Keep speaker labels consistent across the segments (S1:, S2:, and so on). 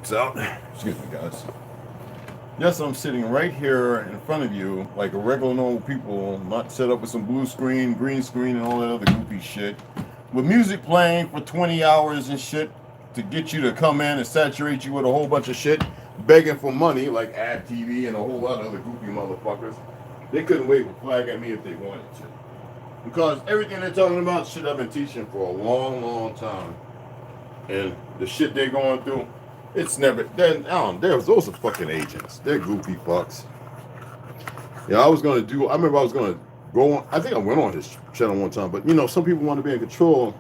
S1: checks out. Excuse me, guys. Yes, I'm sitting right here in front of you like a regular normal people, not set up with some blue screen, green screen, and all that other goofy shit. With music playing for 20 hours and shit to get you to come in and saturate you with a whole bunch of shit, begging for money like Ad TV and a whole lot of other goofy motherfuckers. They couldn't wave a flag at me if they wanted to. Because everything they're talking about, shit I've been teaching for a long, long time. And the shit they're going through, it's never, those are fucking agents. They're goofy fucks. Yeah, I remember I was going to go on, I think I went on his channel one time, but you know, some people want to be in control,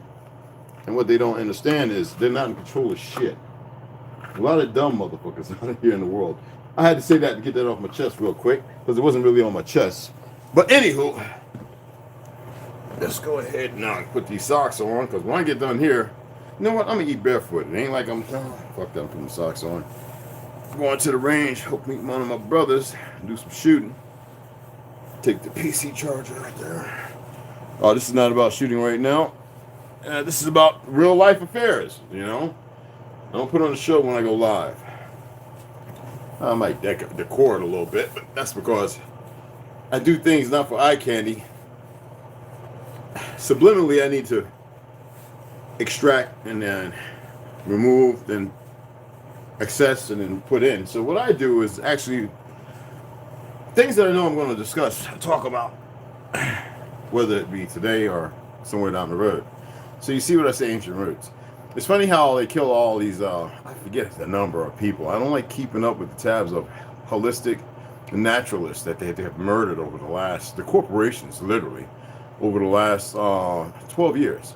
S1: and what they don't understand is they're not in control of shit. A lot of dumb motherfuckers out here in the world. I had to say that to get that off my chest real quick, because it wasn't really on my chest. But anywho, let's go ahead and put these socks on, because when I get done here, you know what? I'm gonna eat barefoot. It ain't like fuck that. I'm putting the socks on. Going to the range. Hope to meet one of my brothers. Do some shooting. Take the PC charger right there. Oh, this is not about shooting right now. This is about real life affairs. You know, I don't put on a show when I go live. I might decor it a little bit, but that's because I do things not for eye candy. Subliminally, I need to extract and then remove, then access and then put in. So what I do is actually things that I know I'm going to discuss, talk about, whether it be today or somewhere down the road. So you see what I say, ancient roots. It's funny how they kill all these, I forget the number of people. I don't like keeping up with the tabs of holistic and naturalists that they have murdered over the corporations, literally, over the last 12 years.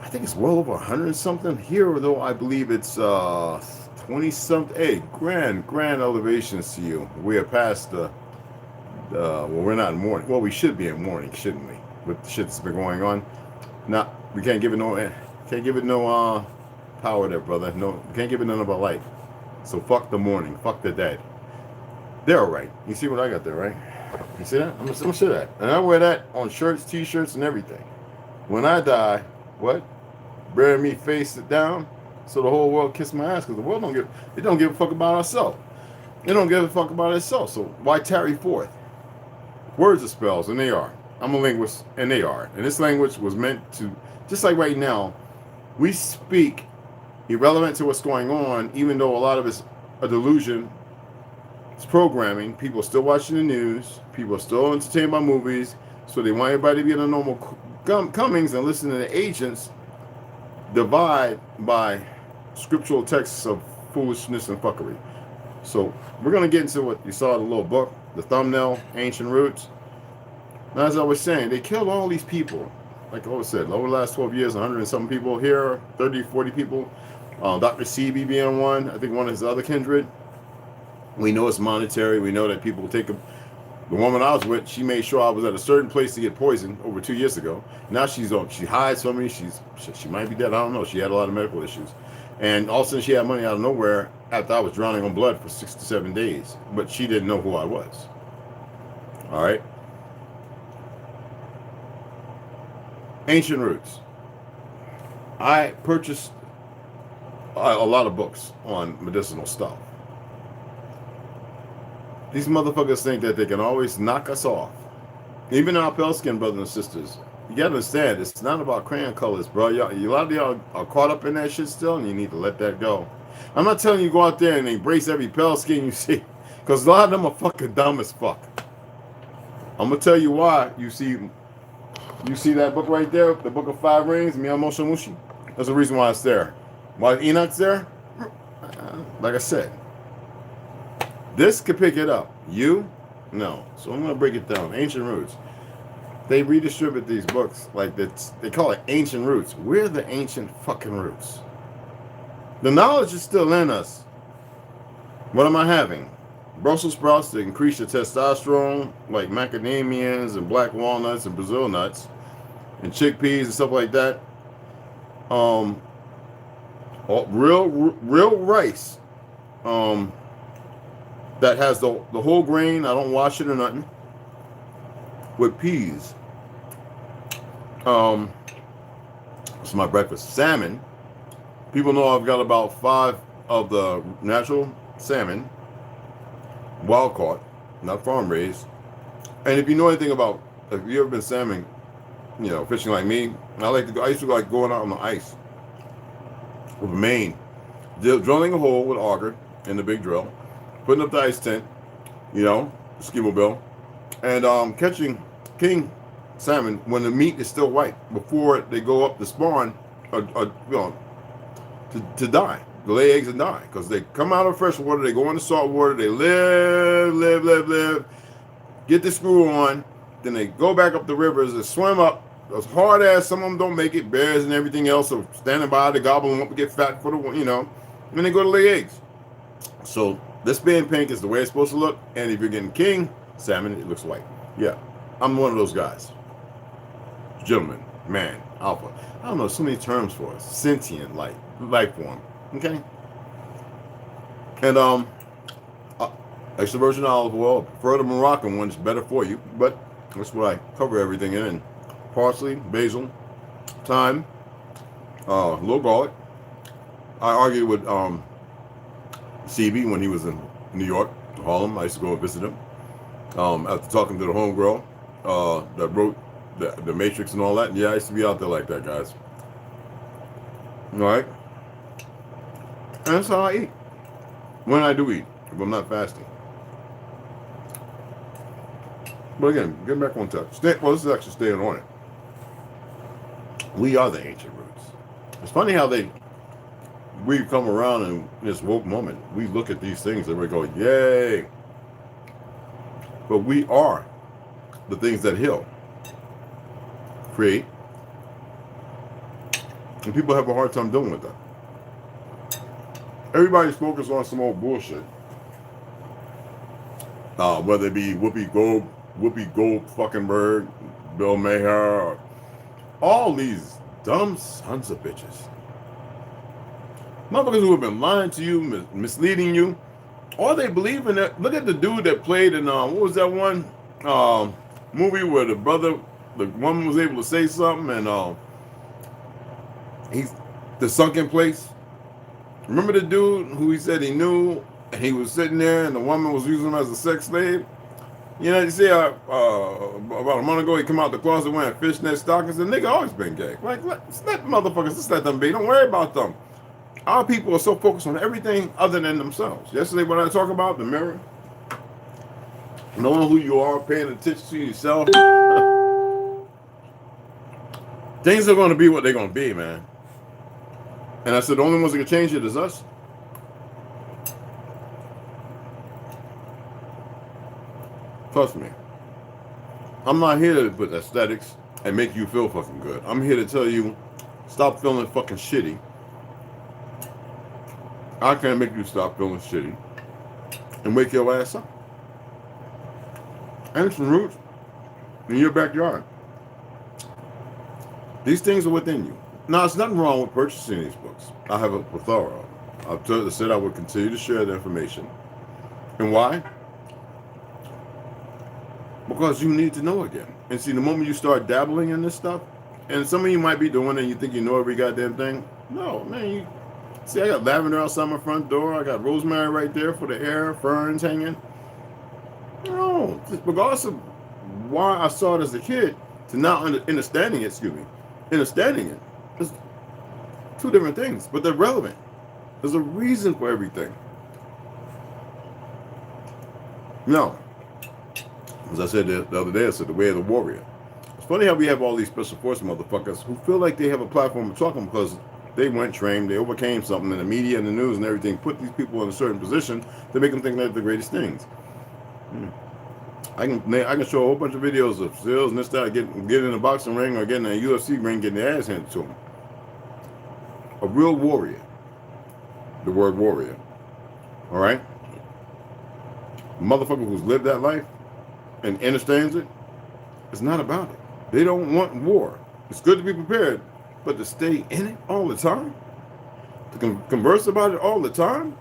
S1: I think it's well over 100 something here, though I believe it's 20 something. Hey, grand elevations to you. We are past well, we're not in morning. Well, we should be in morning, shouldn't we? With the shit that's been going on. We can't give it no power there, brother. No, we can't give it none of our light. So fuck the morning, fuck the dead. They're all right. You see what I got there, right? You see that? I'm gonna show that, and I wear that on shirts, t-shirts, and everything. When I die, what? Bury me face it down, so the whole world kiss my ass, because the world don't give a fuck about ourselves. It don't give a fuck about itself. So why tarry forth? Words are spells, and they are. I'm a linguist, and they are. And this language was meant to, just like right now, we speak irrelevant to what's going on, even though a lot of it's a delusion. It's programming. People are still watching the news. People are still entertained by movies. So they want everybody to be in a normal comings and listen to the agents divide by scriptural texts of foolishness and fuckery. So we're going to get into what you saw in the little book, the thumbnail, Ancient Roots. And as I was saying, they killed all these people. Like I said, over the last 12 years, 100 and something people here, 30, 40 people. Dr. CB being one. I think one is the other kindred. We know it's monetary. We know that people take the woman I was with, she made sure I was at a certain place to get poisoned over 2 years ago. Now she hides from me. She might be dead. I don't know. She had a lot of medical issues. And all of a sudden she had money out of nowhere after I was drowning on blood for 6 to 7 days. But she didn't know who I was. All right. Ancient Roots. I purchased a lot of books on medicinal stuff. These motherfuckers think that they can always knock us off. Even our pale skin brothers and sisters. You gotta understand, it's not about crayon colors, bro. A lot of y'all are caught up in that shit still, and you need to let that go. I'm not telling you go out there and embrace every pale skin you see, because a lot of them are fucking dumb as fuck. I'm gonna tell you why. You see that book right there, the Book of Five Rings, Miyamoto Mushi? There's a reason why it's there. Why Enoch's there? Like I said, this could pick it up. You? No. So I'm going to break it down. Ancient Roots. They redistribute these books like this. They call it Ancient Roots. We're the ancient fucking roots. The knowledge is still in us. What am I having? Brussels sprouts to increase your testosterone, like macadamias and black walnuts and Brazil nuts and chickpeas and stuff like that. Real rice. That has the whole grain. I don't wash it or nothing. With peas. It's my breakfast. Salmon. People know I've got about of the natural salmon, wild caught, not farm raised. And if you know anything about, if you ever been salmon, fishing like me, I used to like going out on the ice with a main, drilling a hole with auger in the big drill, putting up the ice tent, the ski mobile, and catching king salmon when the meat is still white before they go up to spawn, to die. They lay eggs and die because they come out of fresh water, they go into salt water, they live, get the screw on, then they go back up the rivers and swim up as hard as some of them don't make it. Bears and everything else are standing by to gobble them up and get fat for the, and then they go to lay eggs. So this being pink is the way it's supposed to look, and if you're getting king salmon, it looks white. Yeah, I'm one of those guys. Gentleman, man, alpha. I don't know, so many terms for it. Sentient life form. Okay? And extra virgin olive oil. Prefer the Moroccan one, it's better for you, but that's what I cover everything in. Parsley, basil, thyme, little garlic. I argued with CB when he was in New York, Harlem. I used to go and visit him. After talking to the homegirl that wrote the Matrix and all that. Yeah, I used to be out there like that, guys. All right? And that's how I eat. When I do eat, if I'm not fasting. But again, getting back on touch. This is actually staying on it. We are the ancient roots. It's funny how we come around in this woke moment. We look at these things and we go, yay. But we are the things that heal, create, and people have a hard time dealing with that. Everybody's focused on some old bullshit. Whether it be Whoopi Gold fucking Berg, Bill Maher, or all these dumb sons of bitches. Motherfuckers who have been lying to you, misleading you, or they believe in it. Look at the dude that played in, what was that one movie where the woman was able to say something and he's the sunken place. Remember the dude who he said he knew, and he was sitting there and the woman was using him as a sex slave? You see, about a month ago, he come out the closet wearing fishnet stockings. The nigga always been gay. Like, let motherfuckers, just let them be. Don't worry about them. Our people are so focused on everything other than themselves. Yesterday, when I talk about the mirror, knowing who you are, paying attention to yourself, things are going to be what they're going to be, man. And I said, the only ones that can change it is us. Trust me. I'm not here to put aesthetics and make you feel fucking good. I'm here to tell you, stop feeling fucking shitty. I can't make you stop feeling shitty and wake your ass up. And some roots in your backyard. These things are within you. Now, there's nothing wrong with purchasing these books. I have a plethora. I've said I would continue to share the information. And why? Because you need to know again. And see, the moment you start dabbling in this stuff, and some of you might be doing it and you think you know every goddamn thing. No, man. See, I got lavender outside my front door. I got rosemary right there for the air, ferns hanging. No, regardless of why I saw it as a kid to now understanding it, understanding it. It's two different things, but they're relevant. There's a reason for everything. No. As I said the other day, I said the way of the warrior. It's funny how we have all these special force motherfuckers who feel like they have a platform to talk them because they weren't trained, they overcame something, and the media and the news and everything put these people in a certain position to make them think they're the greatest things. I can show a whole bunch of videos of Sills and this, that, getting in a boxing ring or getting in a UFC ring, getting their ass handed to them. A real warrior. The word warrior. All right? A motherfucker who's lived that life and understands it, it's not about it. They don't want war. It's good to be prepared, but to stay in it all the time, to converse about it all the time.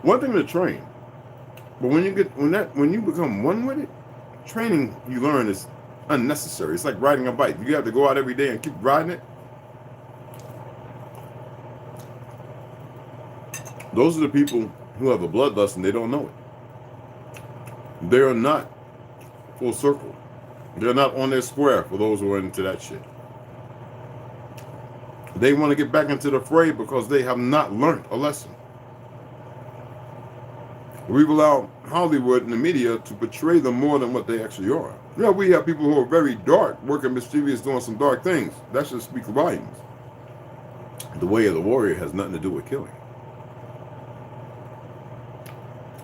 S1: One thing to train, but when you become one with it, training you learn is unnecessary. It's like riding a bike. You have to go out every day and keep riding it. Those are the people who have a bloodlust and they don't know it. They are not full circle. They're not on their square for those who are into that shit. They want to get back into the fray because they have not learned a lesson. We've allowed Hollywood and the media to portray them more than what they actually are. Yeah, we have people who are very dark, working mischievous, doing some dark things. That should speak volumes. The way of the warrior has nothing to do with killing.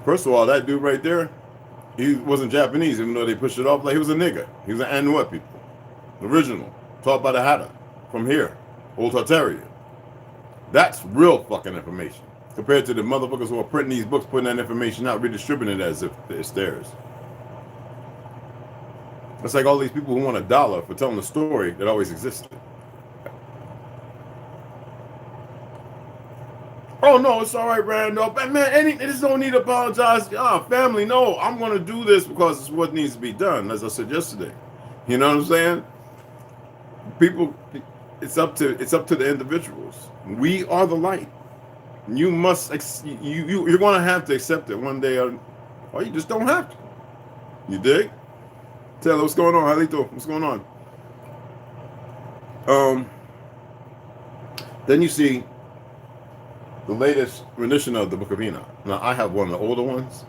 S1: First of all, that dude right there, he wasn't Japanese, even though they pushed it off like he was a nigger. He was an Anuit people. The original, taught by the Hatter, from here, Old Tartaria. That's real fucking information. Compared to the motherfuckers who are printing these books, putting that information out, redistributing it as if it's theirs. It's like all these people who want $1 for telling a story that always existed. Oh no, it's all right, Randolph. Man, this don't need to apologize. Family, no, I'm going to do this because it's what needs to be done, as I said yesterday. You know what I'm saying? People, it's up to the individuals. We are the light. You must, you're going to have to accept it one day, or you just don't have to. You dig? Taylor, what's going on? Halito, what's going on? Then you see the latest rendition of the Book of Enoch. Now, I have one of the older ones.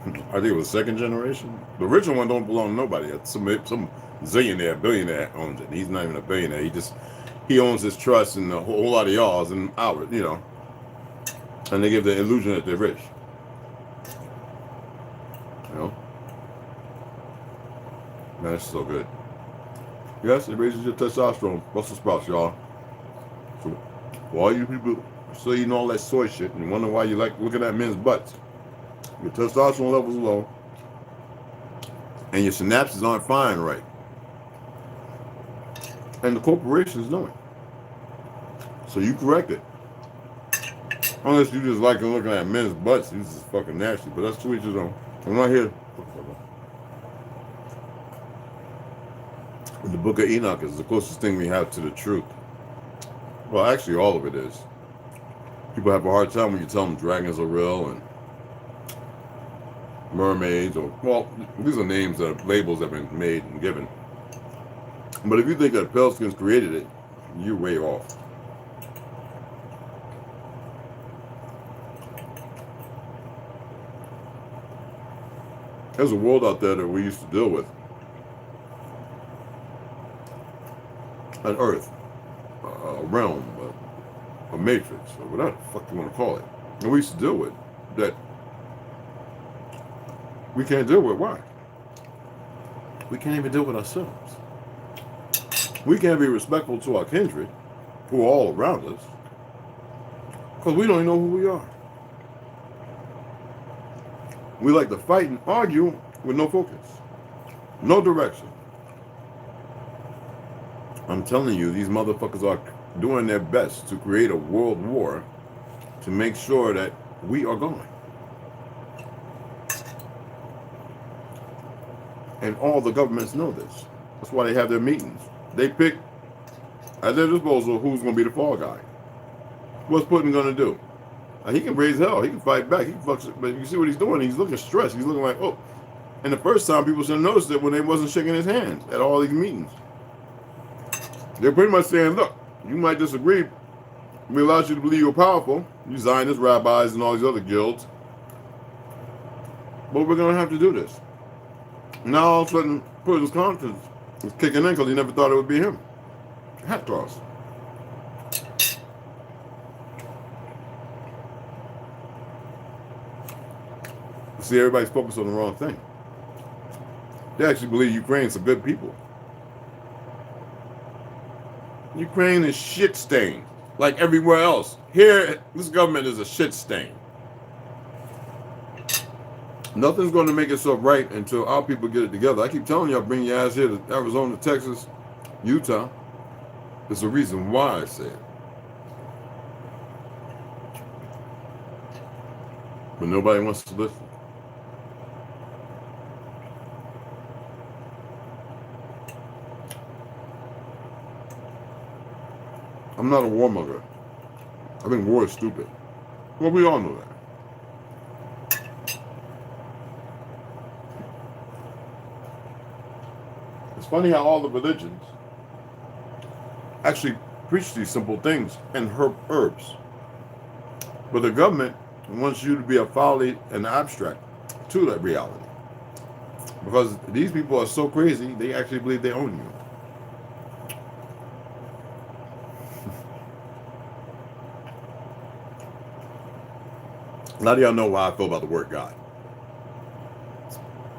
S1: I think it was second generation. The original one don't belong to nobody. Some zillionaire, billionaire owns it. He's not even a billionaire. He owns his trust and a whole lot of y'all's and ours, you know. And they give the illusion that they're rich. You know? Man, it's so good. Yes, it raises your testosterone. Brussels sprouts, y'all. So, for all you people still eating all that soy shit and wonder why you like looking at men's butts, your testosterone levels are low, and your synapses aren't firing right. And the corporations know it. So you correct it. Unless you just like looking at men's butts, this is fucking nasty. But that's to each his own. I'm not here. The Book of Enoch is the closest thing we have to the truth. Well, actually, all of it is. People have a hard time when you tell them dragons are real and mermaids, or, well, these are names that labels have been made and given. But if you think that pale skins created it, you're way off. There's a world out there that we used to deal with. An Earth, a realm, a matrix, or whatever the fuck you want to call it. And we used to deal with that. We can't deal with. Why? We can't even deal with ourselves. We can't be respectful to our kindred, who are all around us, because we don't even know who we are. We like to fight and argue with no focus, no direction. I'm telling you, these motherfuckers are doing their best to create a world war to make sure that we are gone. And all the governments know this. That's why they have their meetings. They pick at their disposal who's going to be the fall guy. What's Putin going to do? He can raise hell. He can fight back. He can fuck, but you see what he's doing? He's looking stressed. He's looking like, oh. And the first time people should have noticed it when they wasn't shaking his hands at all these meetings. They're pretty much saying, look, you might disagree. We allowed you to believe you're powerful. You Zionist rabbis and all these other guilds. But we're going to have to do this. Now all of a sudden, Putin's conscience is kicking in because he never thought it would be him. Hat toss. See, everybody's focused on the wrong thing. They actually believe Ukraine's some good people. Ukraine is shit stained, like everywhere else. Here, this government is a shit stain. Nothing's going to make itself right until our people get it together. I keep telling y'all, bring your ass here to Arizona, Texas, Utah. There's a reason why I say it. But nobody wants to listen. I'm not a warmonger. I think war is stupid. Well, we all know that. It's funny how all the religions actually preach these simple things and herbs. But the government wants you to be a folly and abstract to that reality. Because these people are so crazy, they actually believe they own you. A lot of y'all know why I feel about the word God.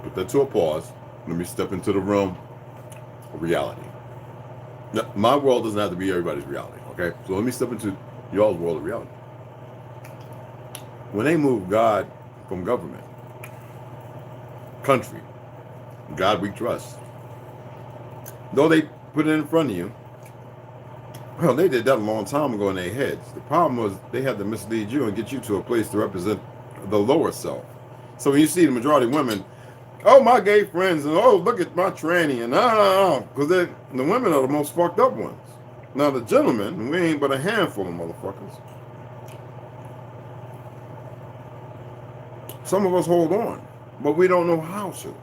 S1: Put that to a pause. Let me step into the realm of reality. Now, my world doesn't have to be everybody's reality, okay? So let me step into y'all's world of reality. When they move God from government, country, God we trust, though they put it in front of you, well, they did that a long time ago in their heads. The problem was they had to mislead you and get you to a place to represent the lower self. So when you see the majority of women, oh, my gay friends, and oh, look at my tranny, and because the women are the most fucked up ones. Now the gentlemen, we ain't but a handful of motherfuckers. Some of us hold on, but we don't know how to.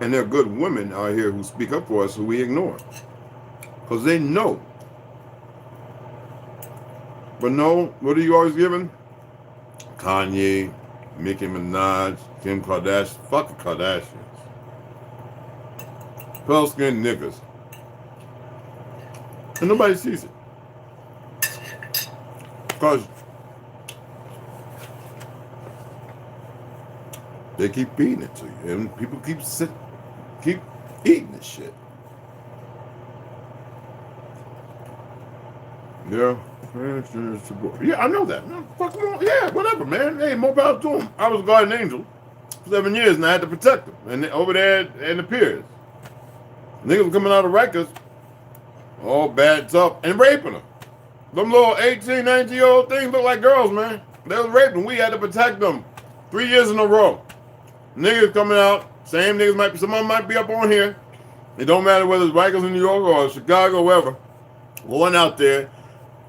S1: And there are good women out here who speak up for us who we ignore. Because they know. But no, what are you always giving? Kanye, Nicki Minaj, Kim Kardashian, fuck the Kardashians. Pale-skinned niggas. And nobody sees it. Because they keep feeding it to you. And people keep eating this shit. Yeah. Yeah, I know that. No, fuck them all. Yeah, whatever, man. Hey, more power to them. I was a guardian angel for 7 years, and I had to protect them. And over there in the piers, niggas were coming out of Rikers, all bad tough, and raping them. Them little 18, 19-year-old things look like girls, man. They was raping. We had to protect them 3 years in a row. Niggas coming out, same niggas some of them might be up on here. It don't matter whether it's Rikers in New York or Chicago or wherever. Going out there,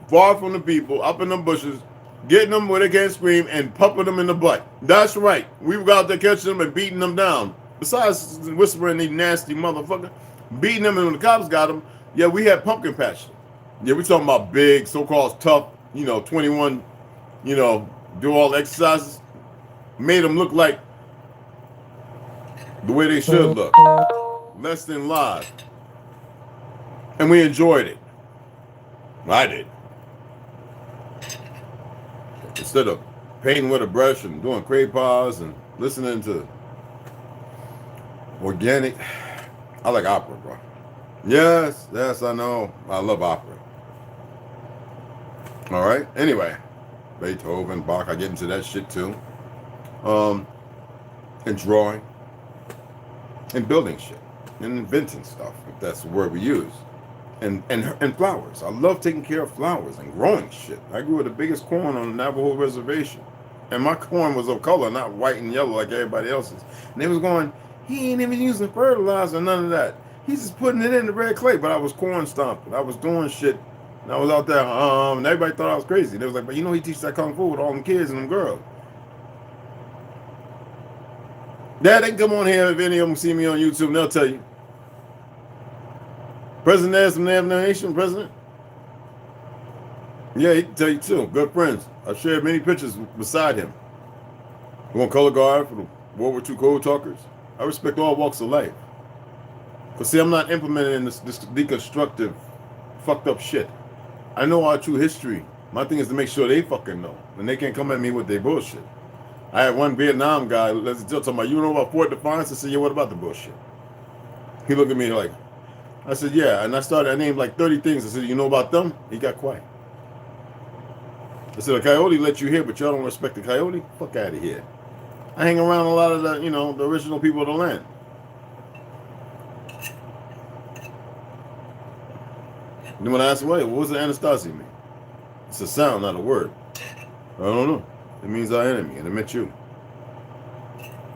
S1: far from the people, up in the bushes, getting them where they can't scream and pumping them in the butt. That's right. We were out there catching them and beating them down. Besides whispering these nasty motherfuckers, beating them, and when the cops got them, yeah, we had pumpkin patch. Yeah, we talking about big, so-called tough, 21, do all the exercises. Made them look like the way they should look. Less than live. And we enjoyed it. I did. Instead of painting with a brush and doing crayons and listening to organic, I like opera, bro. Yes, I know. I love opera. All right. Anyway, Beethoven, Bach, I get into that shit too. And drawing, and building shit, and inventing stuff, if that's the word we use. And flowers. I love taking care of flowers and growing shit. I grew the biggest corn on the Navajo reservation. And my corn was of color, not white and yellow like everybody else's. And they was going, he ain't even using fertilizer, none of that. He's just putting it in the red clay. But I was corn stomping. I was doing shit. And I was out there, and everybody thought I was crazy. They was like, but he teaches that kung fu with all them kids and them girls. Dad, they can come on here if any of them see me on YouTube and they'll tell you. President asked him to have no nation, President. Yeah, he can tell you too. Good friends. I've shared many pictures beside him. Going color guard for the World War II code talkers. I respect all walks of life. Because see, I'm not implementing this deconstructive, fucked up shit. I know our true history. My thing is to make sure they fucking know. And they can't come at me with their bullshit. I had one Vietnam guy, let's still talking about, you know about Fort Defiance? I said, yeah, what about the bullshit? He looked at me like, I said, yeah. And I named like 30 things. I said, you know about them? He got quiet. I said, a coyote let you hear, but y'all don't respect the coyote? Fuck out of here. I hang around a lot of the, the original people of the land. And then when I asked him, wait, what does the Anastasi mean? It's a sound, not a word. I don't know. It means our enemy, and it meant you.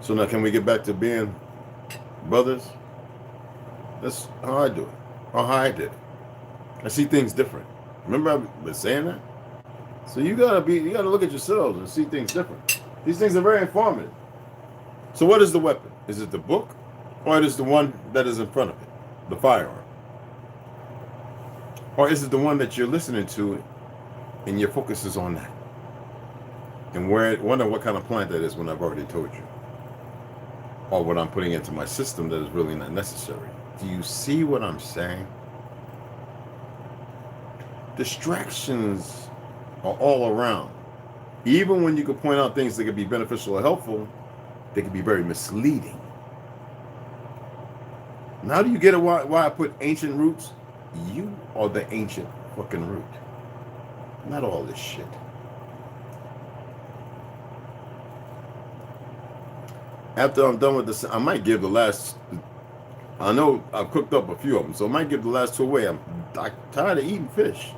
S1: So now can we get back to being brothers? That's how I do it. Or how I did it. I see things different. Remember I was saying that? So you gotta look at yourselves and see things different. These things are very informative. So what is the weapon? Is it the book, or it is the one that is in front of it, the firearm? Or is it the one that you're listening to and your focus is on that? And wonder what kind of plant that is when I've already told you. Or what I'm putting into my system that is really not necessary. Do you see what I'm saying? Distractions are all around. Even when you can point out things that could be beneficial or helpful, they can be very misleading. Now do you get why I put ancient roots? You are the ancient fucking root. Not all this shit. After I'm done with this, I might give the last. I know I've cooked up a few of them, so I might give the last two away. I'm tired of eating fish.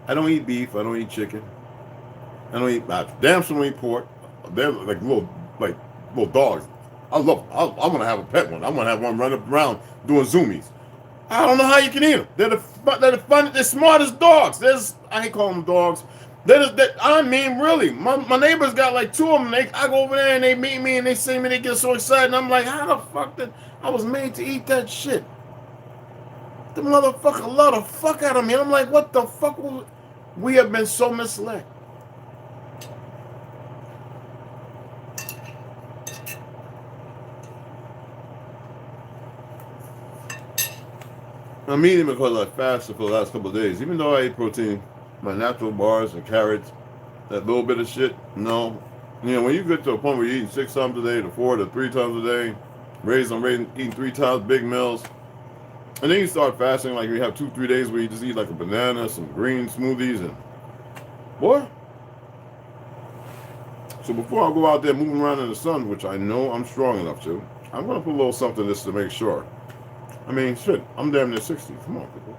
S1: I don't eat beef. I don't eat chicken. I don't eat. I damn sure don't eat pork. They're like little dogs. I love them. I want to have a pet one. I want to have one running around doing zoomies. I don't know how you can eat them. They're the smartest dogs. I ain't calling them dogs. I mean, really, my neighbors got like two of them. I go over there and they meet me and they see me. They get so excited. And I'm like, how the fuck did I was made to eat that shit? The motherfucker love the fuck out of me. I'm like, what the fuck? We have been so misled. I'm eating because I fasted for the last couple of days. Even though I ate protein, my natural bars and carrots, that little bit of shit, no. You know, when you get to a point where you're eating 6 times a day to 4 to 3 times a day, eating 3 times big meals, and then you start fasting, like you have 2-3 days where you just eat like a banana, some green smoothies, and boy. So before I go out there moving around in the sun, which I know I'm strong enough to, I'm going to put a little something just to make sure. I mean, shit, I'm damn near 60. Come on, people.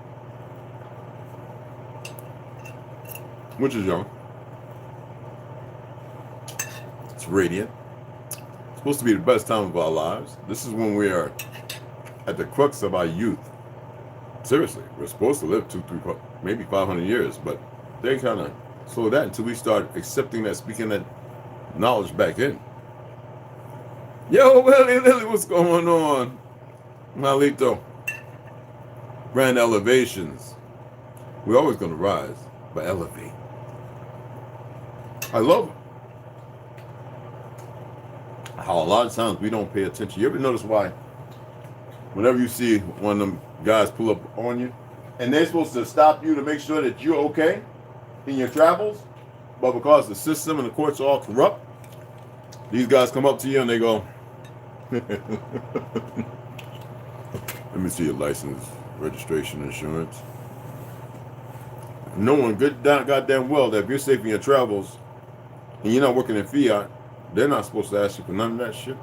S1: Which is young. It's radiant. It's supposed to be the best time of our lives. This is when we are at the crux of our youth. Seriously, we're supposed to live 200, maybe 500 years, but they kind of slow that until we start accepting that, speaking that knowledge back in. Yo, Willie Lily, what's going on? Malito. Grand elevations. We're always going to rise, but elevate. I love how a lot of times we don't pay attention. You ever notice why whenever you see one of them guys pull up on you and they're supposed to stop you to make sure that you're okay in your travels, but because the system and the courts are all corrupt, these guys come up to you and they go, let me see your license, registration, insurance. Knowing goddamn well that if you're safe in your travels and you're not working in fiat, they're not supposed to ask you for none of that shit.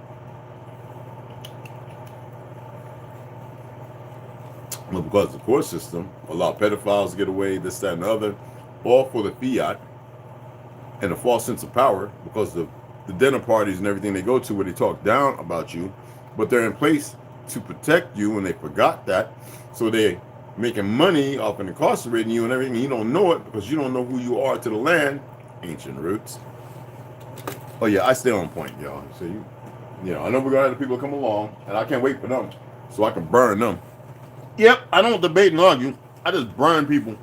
S1: But because the court system allow pedophiles to get away, this, that, and the other, all for the fiat and a false sense of power, because the dinner parties and everything they go to where they talk down about you, but they're in place to protect you, and they forgot that, so they're making money off of incarcerating you and everything. You don't know it because you don't know who you are to the land. Ancient roots. Oh yeah, I stay on point, y'all. So you know, I know we're gonna have the people come along, and I can't wait for them so I can burn them. Yep, I don't debate and argue. I just burn people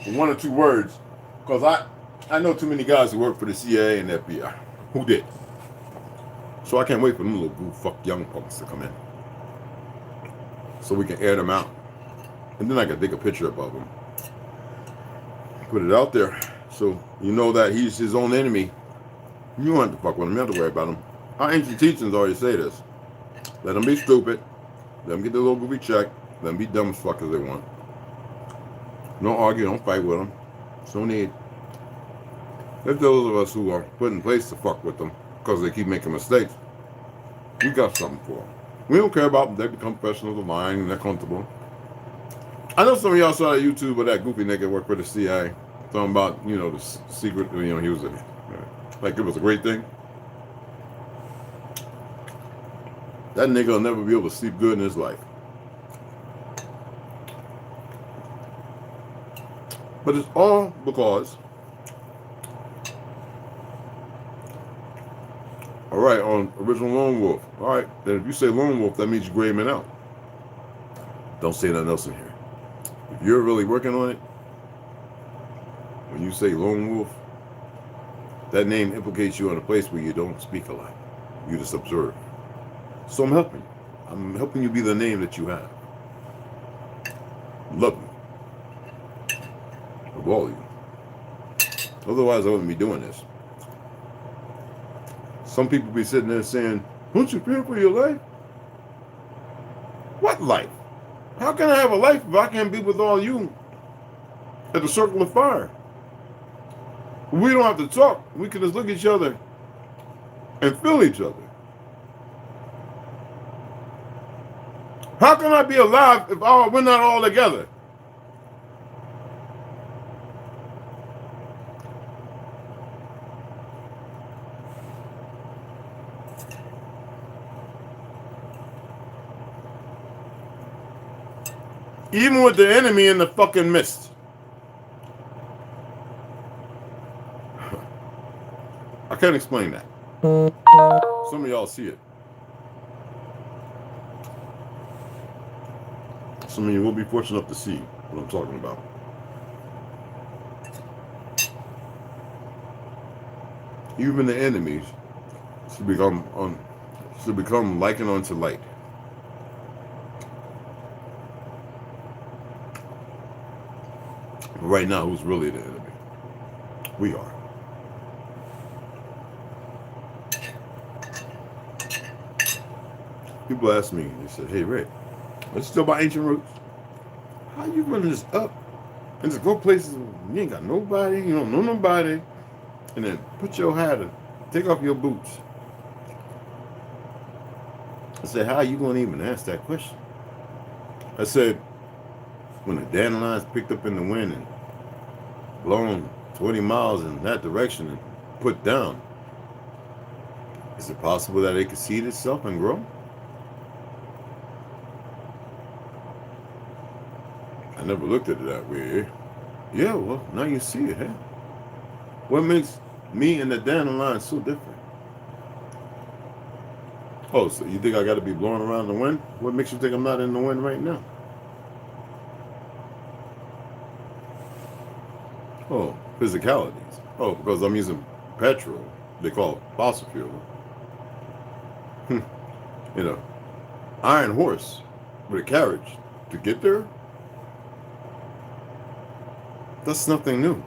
S1: for 1 or 2 words, because I know too many guys who work for the CIA and the FBI who did. So I can't wait for them little goof fuck young punks to come in, so we can air them out, and then I can take a picture of them, put it out there, so you know that he's his own enemy. You don't have to fuck with him. You don't have to worry about him. Our ancient teachings already say this. Let them be stupid. Let them get their little goofy check. Let them be dumb as fuck as they want. Don't argue. Don't fight with them. There's no need. There's those of us who are put in place to fuck with them because they keep making mistakes. We got something for them. We don't care about them. They become professionals of lying and they're comfortable. I know some of y'all saw that YouTube where that goofy nigga worked for the CIA. Talking about, you know, the secret, you know, he was like it was a great thing. That nigga will never be able to sleep good in his life. But it's all because All right, on original Lone Wolf. All right, then if you say Lone Wolf, that means you gray men out. Don't say nothing else in here. If you're really working on it, when you say Lone Wolf, that name implicates you in a place where you don't speak a lot. You just observe. So I'm helping you. I'm helping you be the name that you have. Love you. Of all of you. Otherwise, I wouldn't be doing this. Some people be sitting there saying, don't you fear for your life? What life? How can I have a life if I can't be with all you at the circle of fire? We don't have to talk. We can just look at each other and feel each other. How can I be alive if we're not all together? Even with the enemy in the fucking midst. I can't explain that. Some of y'all see it. Some of you will be fortunate enough to see what I'm talking about. Even the enemies should become likened unto light. But right now, who's really the enemy? We are. People ask me, they said, hey, Rick, let's talk about ancient roots. How you running this up and just go places where you ain't got nobody, you don't know nobody, and then put your hat and take off your boots? I said, how are you going to even ask that question? I said, when the dandelions picked up in the wind and blown 20 miles in that direction and put down, is it possible that it could seed itself and grow? I never looked at it that way. Yeah, well, now you see it, huh? What makes me and the dandelion so different? Oh, so you think I got to be blowing around the wind? What makes you think I'm not in the wind right now? Oh, physicalities. Oh, because I'm using petrol. They call it fossil fuel. You know, iron horse with a carriage to get there. That's nothing new.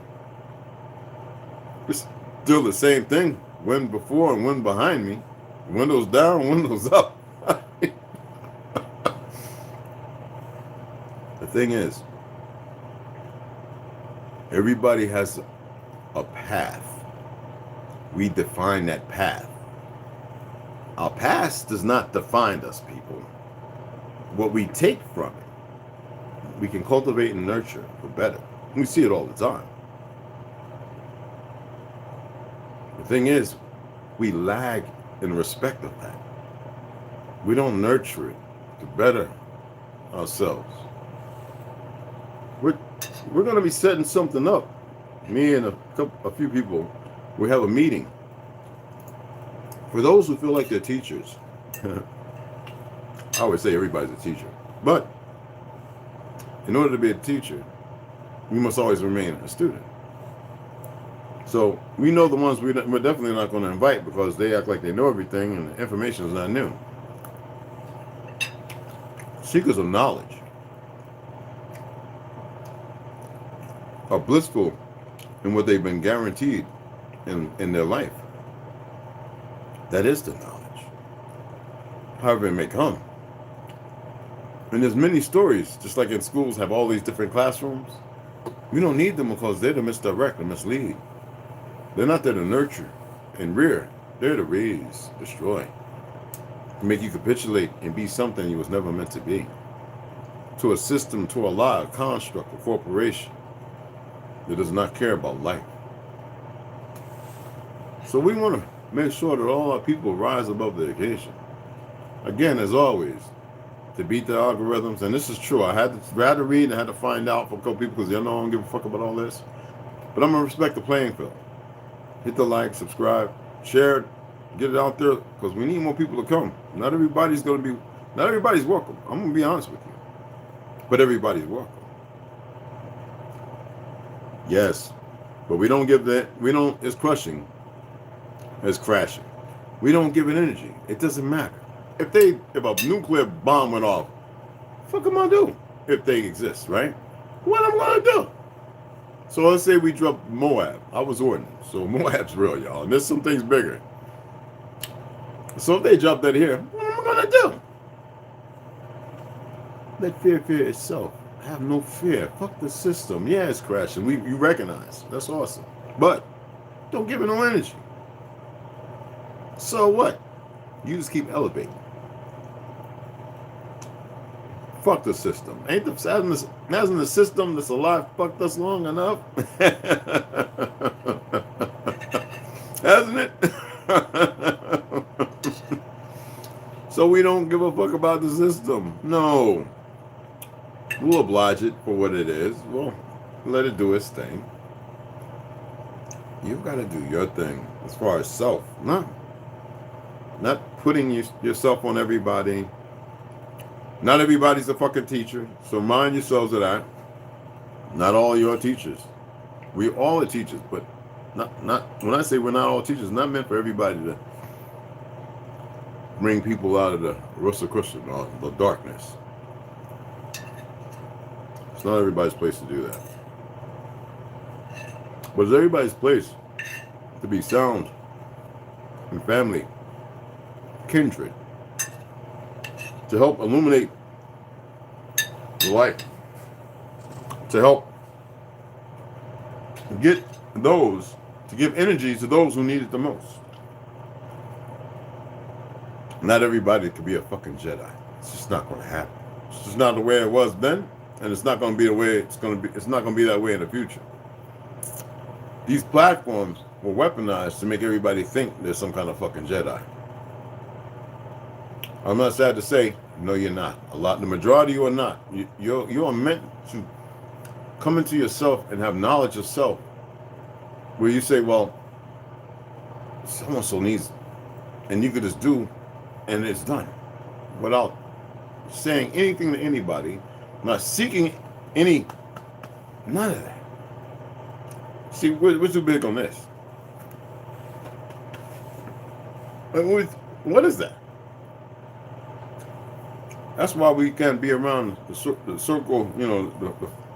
S1: It's still the same thing. Wind before and wind behind me. Windows down, windows up. The thing is, everybody has a path. We define that path. Our past does not define us, people. What we take from it, we can cultivate and nurture for better. We see it all the time. The thing is, we lag in respect of that. We don't nurture it to better ourselves. We're going to be setting something up. Me and a few people, we have a meeting. For those who feel like they're teachers, I always say everybody's a teacher. But in order to be a teacher, you must always remain a student. So we know the ones we're definitely not going to invite because they act like they know everything and the information is not new. Seekers of knowledge are blissful in what they've been guaranteed in their life. That is the knowledge, however it may come. And there's many stories, just like in schools have all these different classrooms. We don't need them because they're to misdirect and mislead. They're not there to nurture and rear. They're to raise, destroy, to make you capitulate and be something you was never meant to be. To a system, to a lie, a construct, a corporation that does not care about life. So we want to make sure that all our people rise above the occasion. Again, as always, to beat the algorithms, and this is true. I had to read and I had to find out from a couple people because y'all know I don't give a fuck about all this. But I'm going to respect the playing field. Hit the like, subscribe, share it, Get it out there because we need more people to come. Not everybody's welcome. I'm gonna be honest with you, but everybody's welcome. Yes, but we don't give that. We don't. It's crushing. It's crashing. We don't give it energy. It doesn't matter. If a nuclear bomb went off, fuck am I do? If they exist, right? What I'm gonna do? So let's say we drop Moab. I was ordinance, so Moab's real, y'all. And there's some things bigger. So if they drop that here, what am I gonna do? Let fear itself. Have no fear. Fuck the system. Yeah, it's crashing. You recognize. That's awesome. But don't give it no energy. So what? You just keep elevating. Fuck the system. Hasn't the system that's alive fucked us long enough? Hasn't it? So we don't give a fuck about the system. No. We'll oblige it for what it is. We'll let it do its thing. You've got to do your thing as far as self. Not putting yourself on everybody. Not everybody's a fucking teacher, so mind yourselves of that. Not all your teachers. We all are teachers, but not when I say we're not all teachers, it's not meant for everybody to bring people out of the Rosicrucian or the darkness. It's not everybody's place to do that. But it's everybody's place to be sound and family, kindred, to help illuminate the light, to help give energy to those who need it the most. Not everybody could be a fucking Jedi. It's just not going to happen. It's just not the way it was then, and it's not going to be the way it's going to be. It's not going to be that way in the future. These platforms were weaponized to make everybody think there's some kind of fucking Jedi. I'm not sad to say, no, you're not. The majority of you are not. You are meant to come into yourself and have knowledge of self, where you say, well, someone so needs it, and you could just do, and it's done, without saying anything to anybody, not seeking none of that. See, we're too big on this. What is that? That's why we can't be around the circle,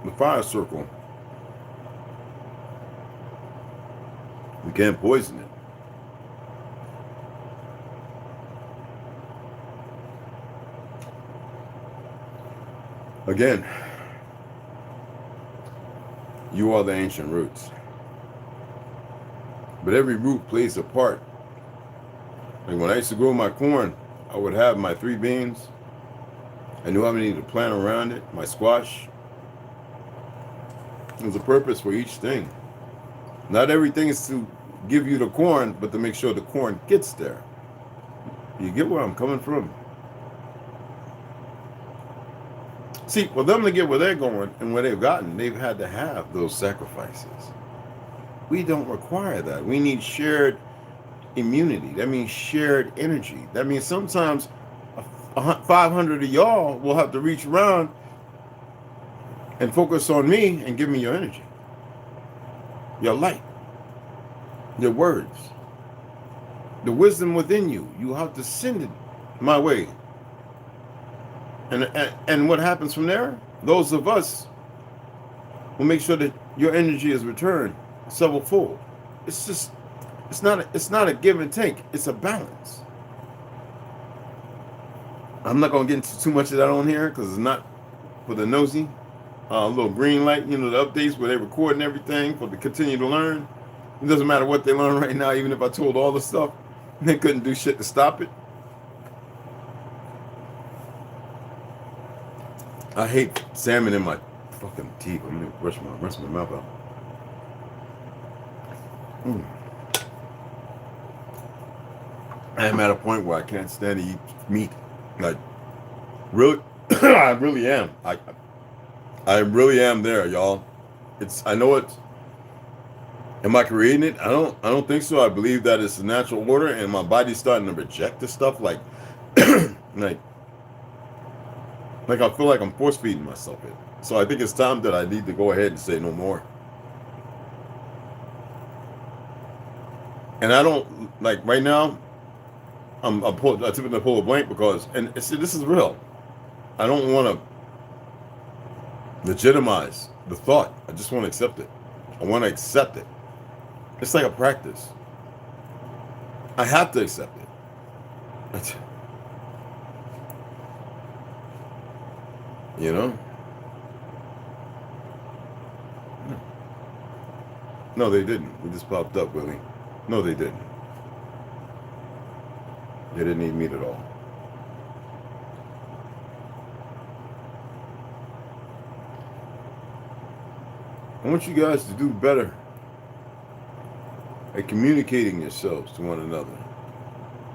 S1: the fire circle. We can't poison it. Again, you are the ancient roots. But every root plays a part. Like when I used to grow my corn, I would have my 3 beans. I knew I needed to plant around it, my squash. There's a purpose for each thing. Not everything is to give you the corn, but to make sure the corn gets there. You get where I'm coming from? See, for them to get where they're going and where they've gotten, they've had to have those sacrifices. We don't require that. We need shared immunity. That means shared energy. That means sometimes 500 of y'all will have to reach around and focus on me and give me your energy, your light, your words, the wisdom within you. You have to send it my way. And what happens from there? Those of us will make sure that your energy is returned several-fold. It's not a give and take. It's a balance. I'm not going to get into too much of that on here because it's not for the nosy. A little green light, the updates where they're recording everything for to continue to learn. It doesn't matter what they learn right now, even if I told all the stuff, they couldn't do shit to stop it. I hate salmon in my fucking teeth. Let me brush my mouth out. I am at a point where I can't stand to eat meat. Like, really, I really am. I really am there, y'all. I know Am I creating it? I don't think so. I believe that it's a natural order, and my body's starting to reject this stuff. Like, like, like I feel like I'm force feeding myself it. So I think it's time that I need to go ahead and say no more. And I don't like right now. I typically pull a blank because, and see, this is real. I don't want to legitimize the thought. I just want to accept it. I want to accept it. It's like a practice. I have to accept it. You know? No, they didn't. They just popped up, Willie. No, they didn't. They didn't need meat at all. I want you guys to do better at communicating yourselves to one another.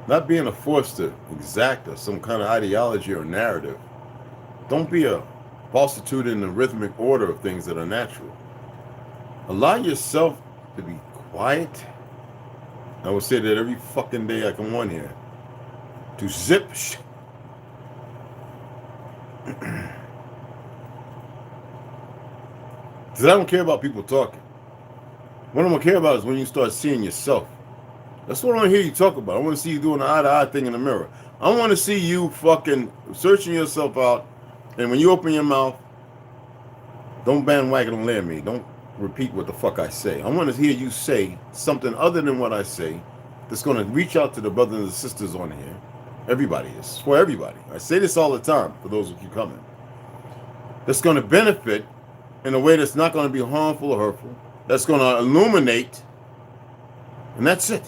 S1: Not being a force to exact some kind of ideology or narrative. Don't be a prostitute in the rhythmic order of things that are natural. Allow yourself to be quiet. I will say that every fucking day I come on here. To zip because I don't care about people talking. What I'm gonna care about is when you start seeing yourself. That's what I want to hear you talk about. I want to see you doing the eye-to-eye thing in the mirror. I want to see you fucking searching yourself out, and when you open your mouth, don't bandwagon and layer me. Don't repeat what the fuck I say. I want to hear you say something other than what I say that's going to reach out to the brothers and the sisters on here. Everybody is. For everybody. I say this all the time for those who keep coming. That's going to benefit in a way that's not going to be harmful or hurtful. That's going to illuminate. And that's it.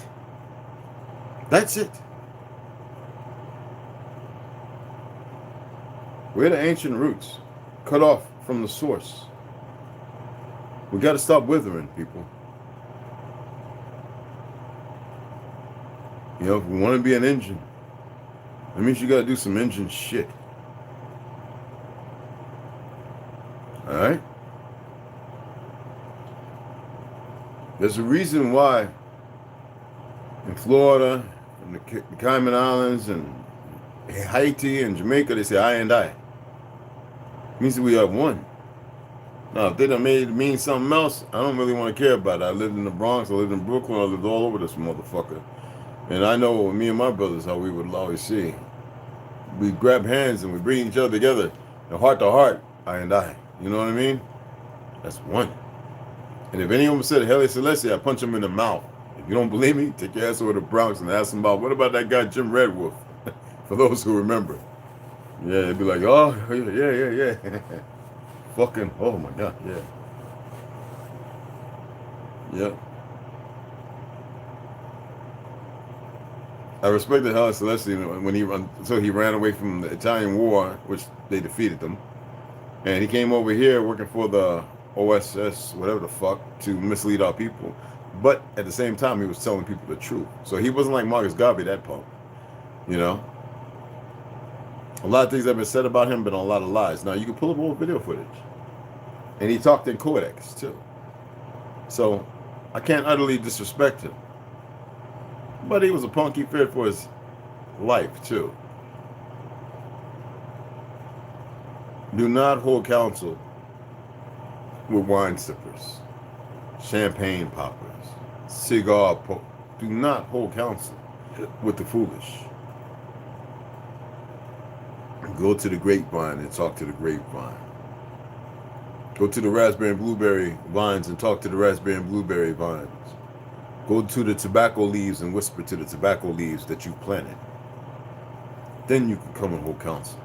S1: That's it. We're the ancient roots, cut off from the source. We got to stop withering, people. You know, if we want to be an engine, that means you got to do some engine shit. All right? There's a reason why in Florida, in the Cayman Islands, and Haiti and Jamaica, they say I and I. It means that we are one. Now, if they done made it mean something else, I don't really want to care about it. I lived in the Bronx, I lived in Brooklyn, I lived all over this motherfucker. And I know me and my brothers how we would always see. We grab hands and we bring each other together, and heart to heart, I and I. You know what I mean? That's one. And if anyone said Haile Selassie, I punch him in the mouth. If you don't believe me, take your ass over to the Bronx and ask him about, what about that guy Jim Red Wolf? For those who remember. Yeah, they'd be like, oh, yeah. Fucking, oh my God, yeah. Yep. I respected Haile Selassie when he ran away from the Italian War, which they defeated them. And he came over here working for the OSS, whatever the fuck, to mislead our people. But at the same time, he was telling people the truth. So he wasn't like Marcus Garvey, that punk. You know? A lot of things that have been said about him, but a lot of lies. Now, you can pull up old video footage. And he talked in codex, too. So, I can't utterly disrespect him. But he was a punk. He feared for his life, too. Do not hold counsel with wine sippers, champagne poppers, cigar pokers. Do not hold counsel with the foolish. Go to the grapevine and talk to the grapevine. Go to the raspberry and blueberry vines and talk to the raspberry and blueberry vines. Go to the tobacco leaves and whisper to the tobacco leaves that you've planted. Then you can come and hold counsel.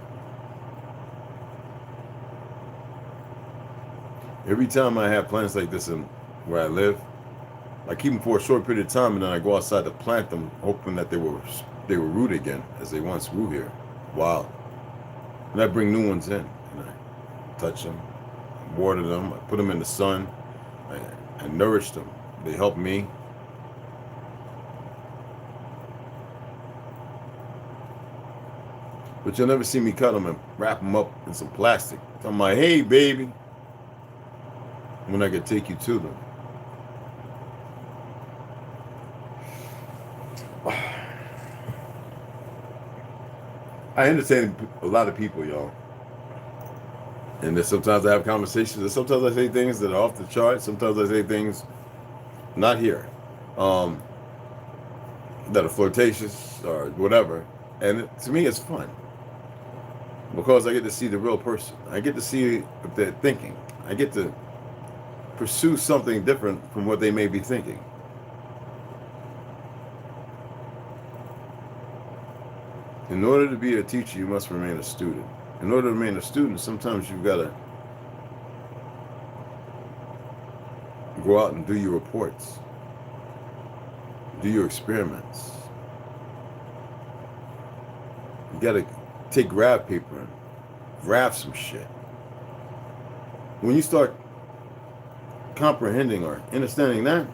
S1: Every time I have plants like this in where I live, I keep them for a short period of time and then I go outside to plant them, hoping that they will root again as they once grew here. Wow. And I bring new ones in, and I touch them, water them, I put them in the sun, I nourish them. They help me. But you'll never see me cut them and wrap them up in some plastic. I'm like, hey, baby, when I could take you to them. I entertain a lot of people, y'all. And then sometimes I have conversations, and sometimes I say things that are off the chart. Sometimes I say things not here, um, that are flirtatious or whatever. And to me, it's fun because I get to see the real person. I get to see if they're thinking. I get to pursue something different from what they may be thinking. In order to be a teacher, you must remain a student. In order to remain a student, sometimes you've got to go out and do your reports, do your experiments. You got to take graph paper and graph some shit. When you start comprehending or understanding that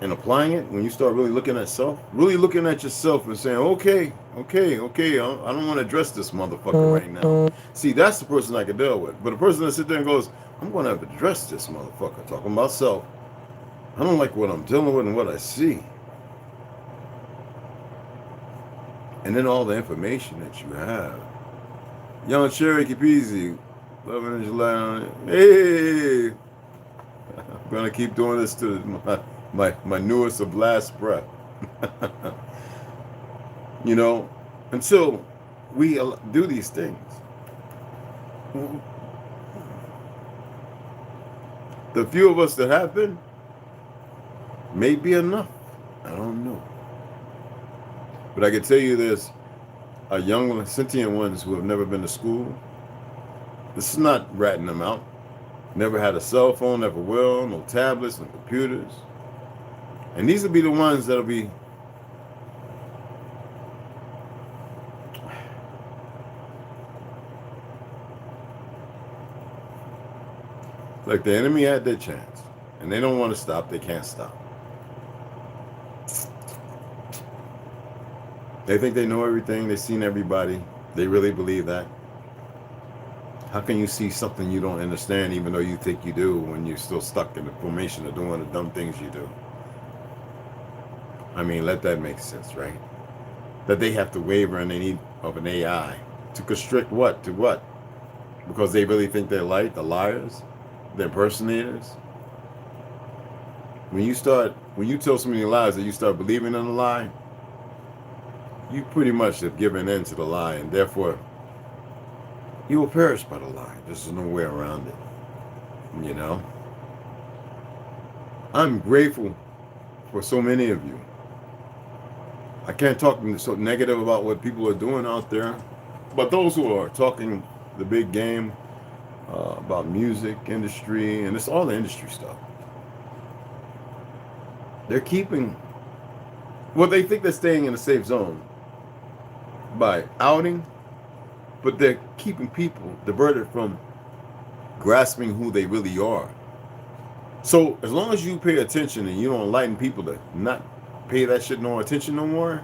S1: and applying it, when you start really looking at yourself and saying, okay, I don't want to address this motherfucker right now. See, that's the person I can deal with. But the person that sits there and goes, I'm going to have to address this motherfucker, talking about self. I don't like what I'm dealing with and what I see. And then all the information that you have. Young Cherokee Peasy, loving in July. Hey, I'm gonna keep doing this to my newest of last breath. You know, until we do these things. The few of us that have been may be enough. I don't know. But I can tell you this, young sentient ones who have never been to school, this is not ratting them out. Never had a cell phone, never will, no tablets, no computers. And these will be the ones that'll be like the enemy had their chance. And they don't want to stop, they can't stop. They think they know everything, they've seen everybody. They really believe that. How can you see something you don't understand even though you think you do when you're still stuck in the formation of doing the dumb things you do? I mean, let that make sense, right? That they have to waver and they need of an AI to constrict what? To what? Because they really think they're light, the liars, the impersonators. When you tell so many lies that you start believing in a lie, you pretty much have given in to the lie, and therefore you will perish by the lie. There's no way around it. You know? I'm grateful for so many of you. I can't talk so negative about what people are doing out there, but those who are talking the big game about music industry, and it's all the industry stuff, they're keeping, well, they think they're staying in a safe zone by outing, but they're keeping people diverted from grasping who they really are. So as long as you pay attention and you don't enlighten people to not pay that shit no attention no more,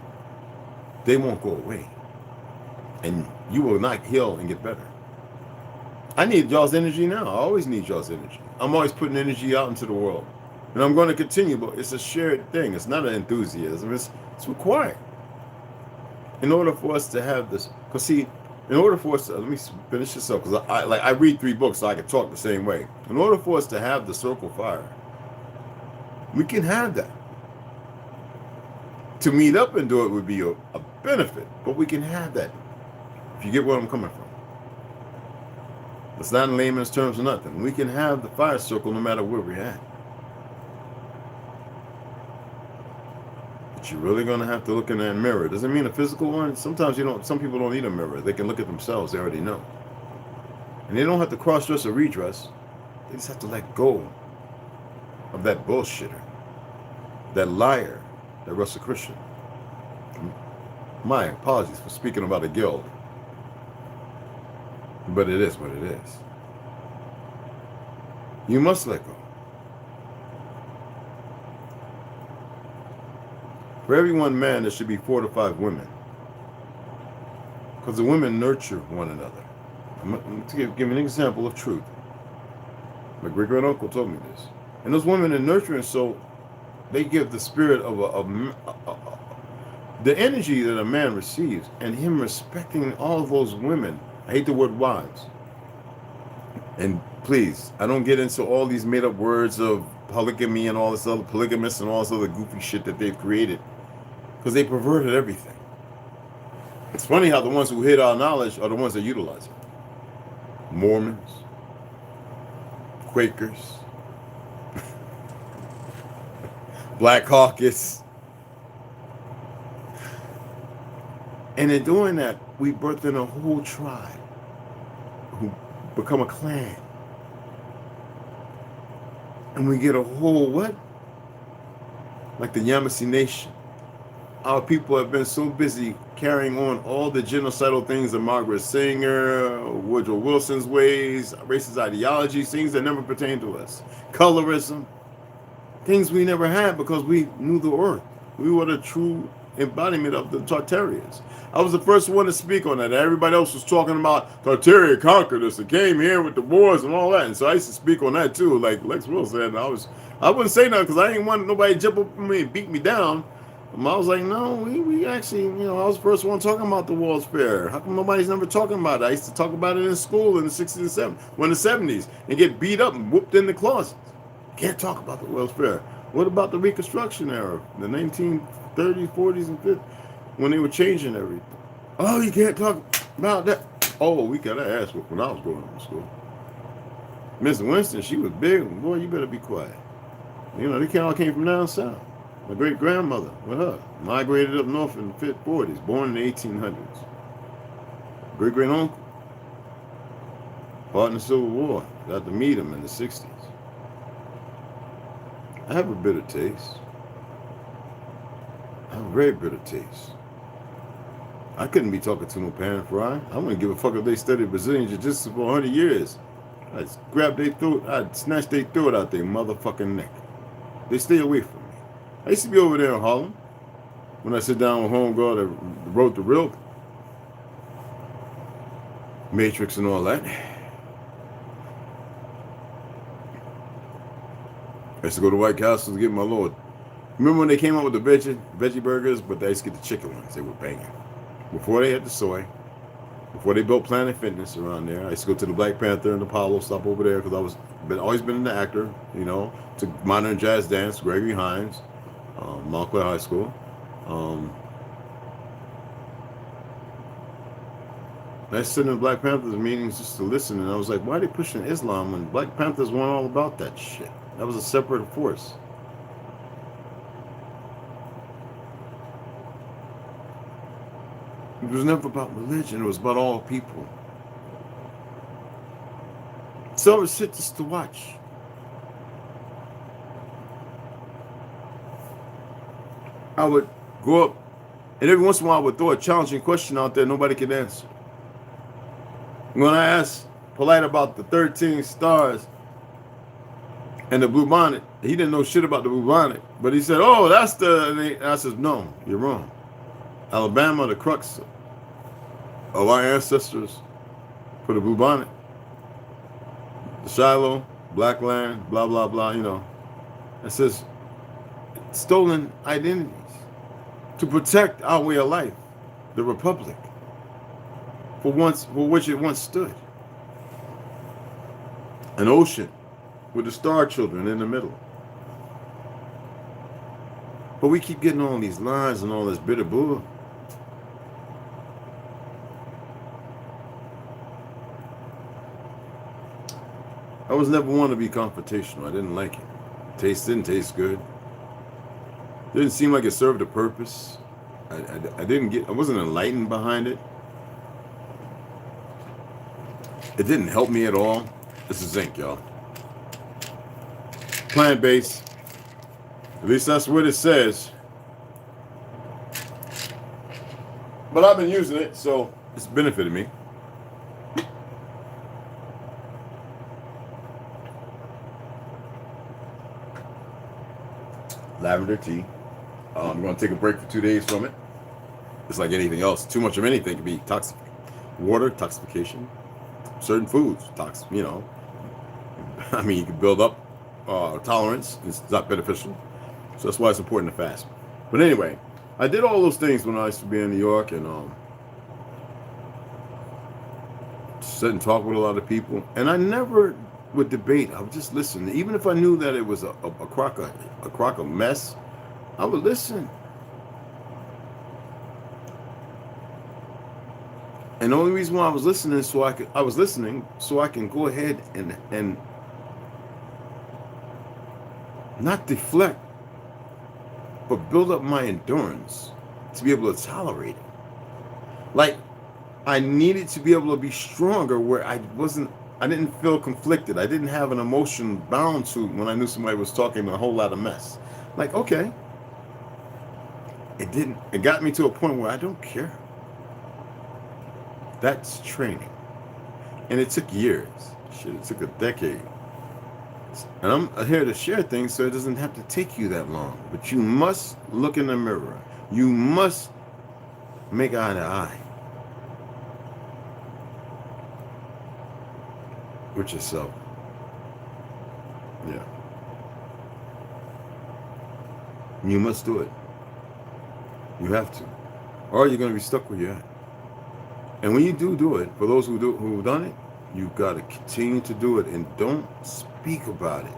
S1: they won't go away. And you will not heal and get better. I need y'all's energy now. I always need y'all's energy. I'm always putting energy out into the world. And I'm going to continue, but it's a shared thing. It's not an enthusiasm. It's required. In order for us to have this, because see, in order for us to, let me finish this up, because I read 3 books so I can talk the same way. In order for us to have the circle fire, we can have that. To meet up and do it would be a benefit, but we can have that. If you get where I'm coming from. It's not in layman's terms or nothing. We can have the fire circle no matter where we're at. But you're really going to have to look in that mirror. Doesn't mean a physical one. Sometimes some people don't need a mirror. They can look at themselves. They already know. And they don't have to cross-dress or redress. They just have to let go of that bullshitter, that liar, that Russell Christian. My apologies for speaking about a guild. But it is what it is. You must let go. For every one man, there should be 4 to 5 women. Because the women nurture one another. I'm going to give an example of truth. My great-great-uncle told me this. And those women are nurturing, so they give the spirit of the energy that a man receives and him respecting all of those women. I hate the word wives. And please, I don't get into all these made up words of polygamy and all this other polygamous and all this other goofy shit that they've created, because they perverted everything. It's funny how the ones who hid our knowledge are the ones that utilize it. Mormons, Quakers, Black Caucus. And in doing that, we birthed in a whole tribe who become a clan. And we get a whole what? Like the Yamasee Nation. Our people have been so busy carrying on all the genocidal things of Margaret Sanger, Woodrow Wilson's ways, racist ideologies, things that never pertain to us. Colorism, things we never had because we knew the earth. We were the true embodiment of the Tartarians. I was the first one to speak on that. Everybody else was talking about Tartaria conquered us and came here with the wars and all that. And so I used to speak on that too, like Lex Will said. And I wouldn't say nothing because I didn't want nobody to jump up on me and beat me down. I was like, no, we actually, you know, I was the first one talking about the World's Fair. How come nobody's never talking about it? I used to talk about it in school in the 60s and 70s, in the 70s, and get beat up and whooped in the closet. Can't talk about the World's Fair. What about the Reconstruction era, the 1930s, 40s, and 50s, when they were changing everything? Oh, you can't talk about that. Oh, we got our ass whooped when I was growing up in school. Miss Winston, she was big. Boy, you better be quiet. You know, they all came from down south. My great-grandmother, with her, migrated up north in the 40s, born in the 1800s. Great-great-uncle, fought in the Civil War. Got to meet him in the 60s. I have a bitter taste. I have a very bitter taste. I couldn't be talking to no Pan Fry. I wouldn't give a fuck if they studied Brazilian Jiu-Jitsu for 100 years. I'd grab their throat, I'd snatch their throat out their motherfucking neck. They stay away from me. I used to be over there in Harlem when I sit down with homegirl that wrote the real Matrix and all that. I used to go to White Castle to get my Lord. Remember when they came out with the veggie burgers, but they used to get the chicken ones. They were banging. Before they had the soy, before they built Planet Fitness around there, I used to go to the Black Panther and Apollo, stop over there because always been an actor, you know, to modern jazz dance, Gregory Hines. Montclair High School. I sit in Black Panthers meetings just to listen, and I was like, why are they pushing Islam when Black Panthers weren't all about that shit? That was a separate force. It was never about religion, it was about all people. So it was shit just to watch. I would go up, and every once in a while I would throw a challenging question out there nobody could answer. When I asked Polite about the 13 stars and the blue bonnet, he didn't know shit about the blue bonnet, but he said, oh, that's and I said, no, you're wrong. Alabama, the crux of our ancestors for the blue bonnet. The Shiloh, black land, blah, blah, blah, you know. It says, stolen identities to protect our way of life, the republic, for which it once stood. An ocean with the star children in the middle. But we keep getting all these lies and all this bitter bull. I was never one to be confrontational. I didn't like it. Didn't taste good. Didn't seem like it served a purpose. I wasn't enlightened behind it. It didn't help me at all. This is zinc, y'all. Plant-based. At least that's what it says. But I've been using it, so it's benefited me. Lavender tea. I'm going to take a break for 2 days from it. It's like anything else. Too much of anything can be toxic. Water, toxification. Certain foods, toxic, you know. I mean, you can build up tolerance. It's not beneficial. So that's why it's important to fast. But anyway, I did all those things when I used to be in New York, and sit and talk with a lot of people, and I never would debate. I would just listen, even if I knew that it was a crock of mess. I would listen, and the only reason why I was listening is I was listening so I can go ahead and not deflect, but build up my endurance to be able to tolerate it. Like, I needed to be able to be stronger where I didn't feel conflicted. I didn't have an emotion bound to when I knew somebody was talking a whole lot of mess. Like, okay. It got me to a point where I don't care. That's training. And it took years. Shit, it took a decade. And I'm here to share things so it doesn't have to take you that long. But you must look in the mirror. You must make eye to eye with yourself. Yeah. You must do it. You have to. Or you're going to be stuck where you're at. And when you do it, for those who've done it, you've got to continue to do it, and don't speak about it.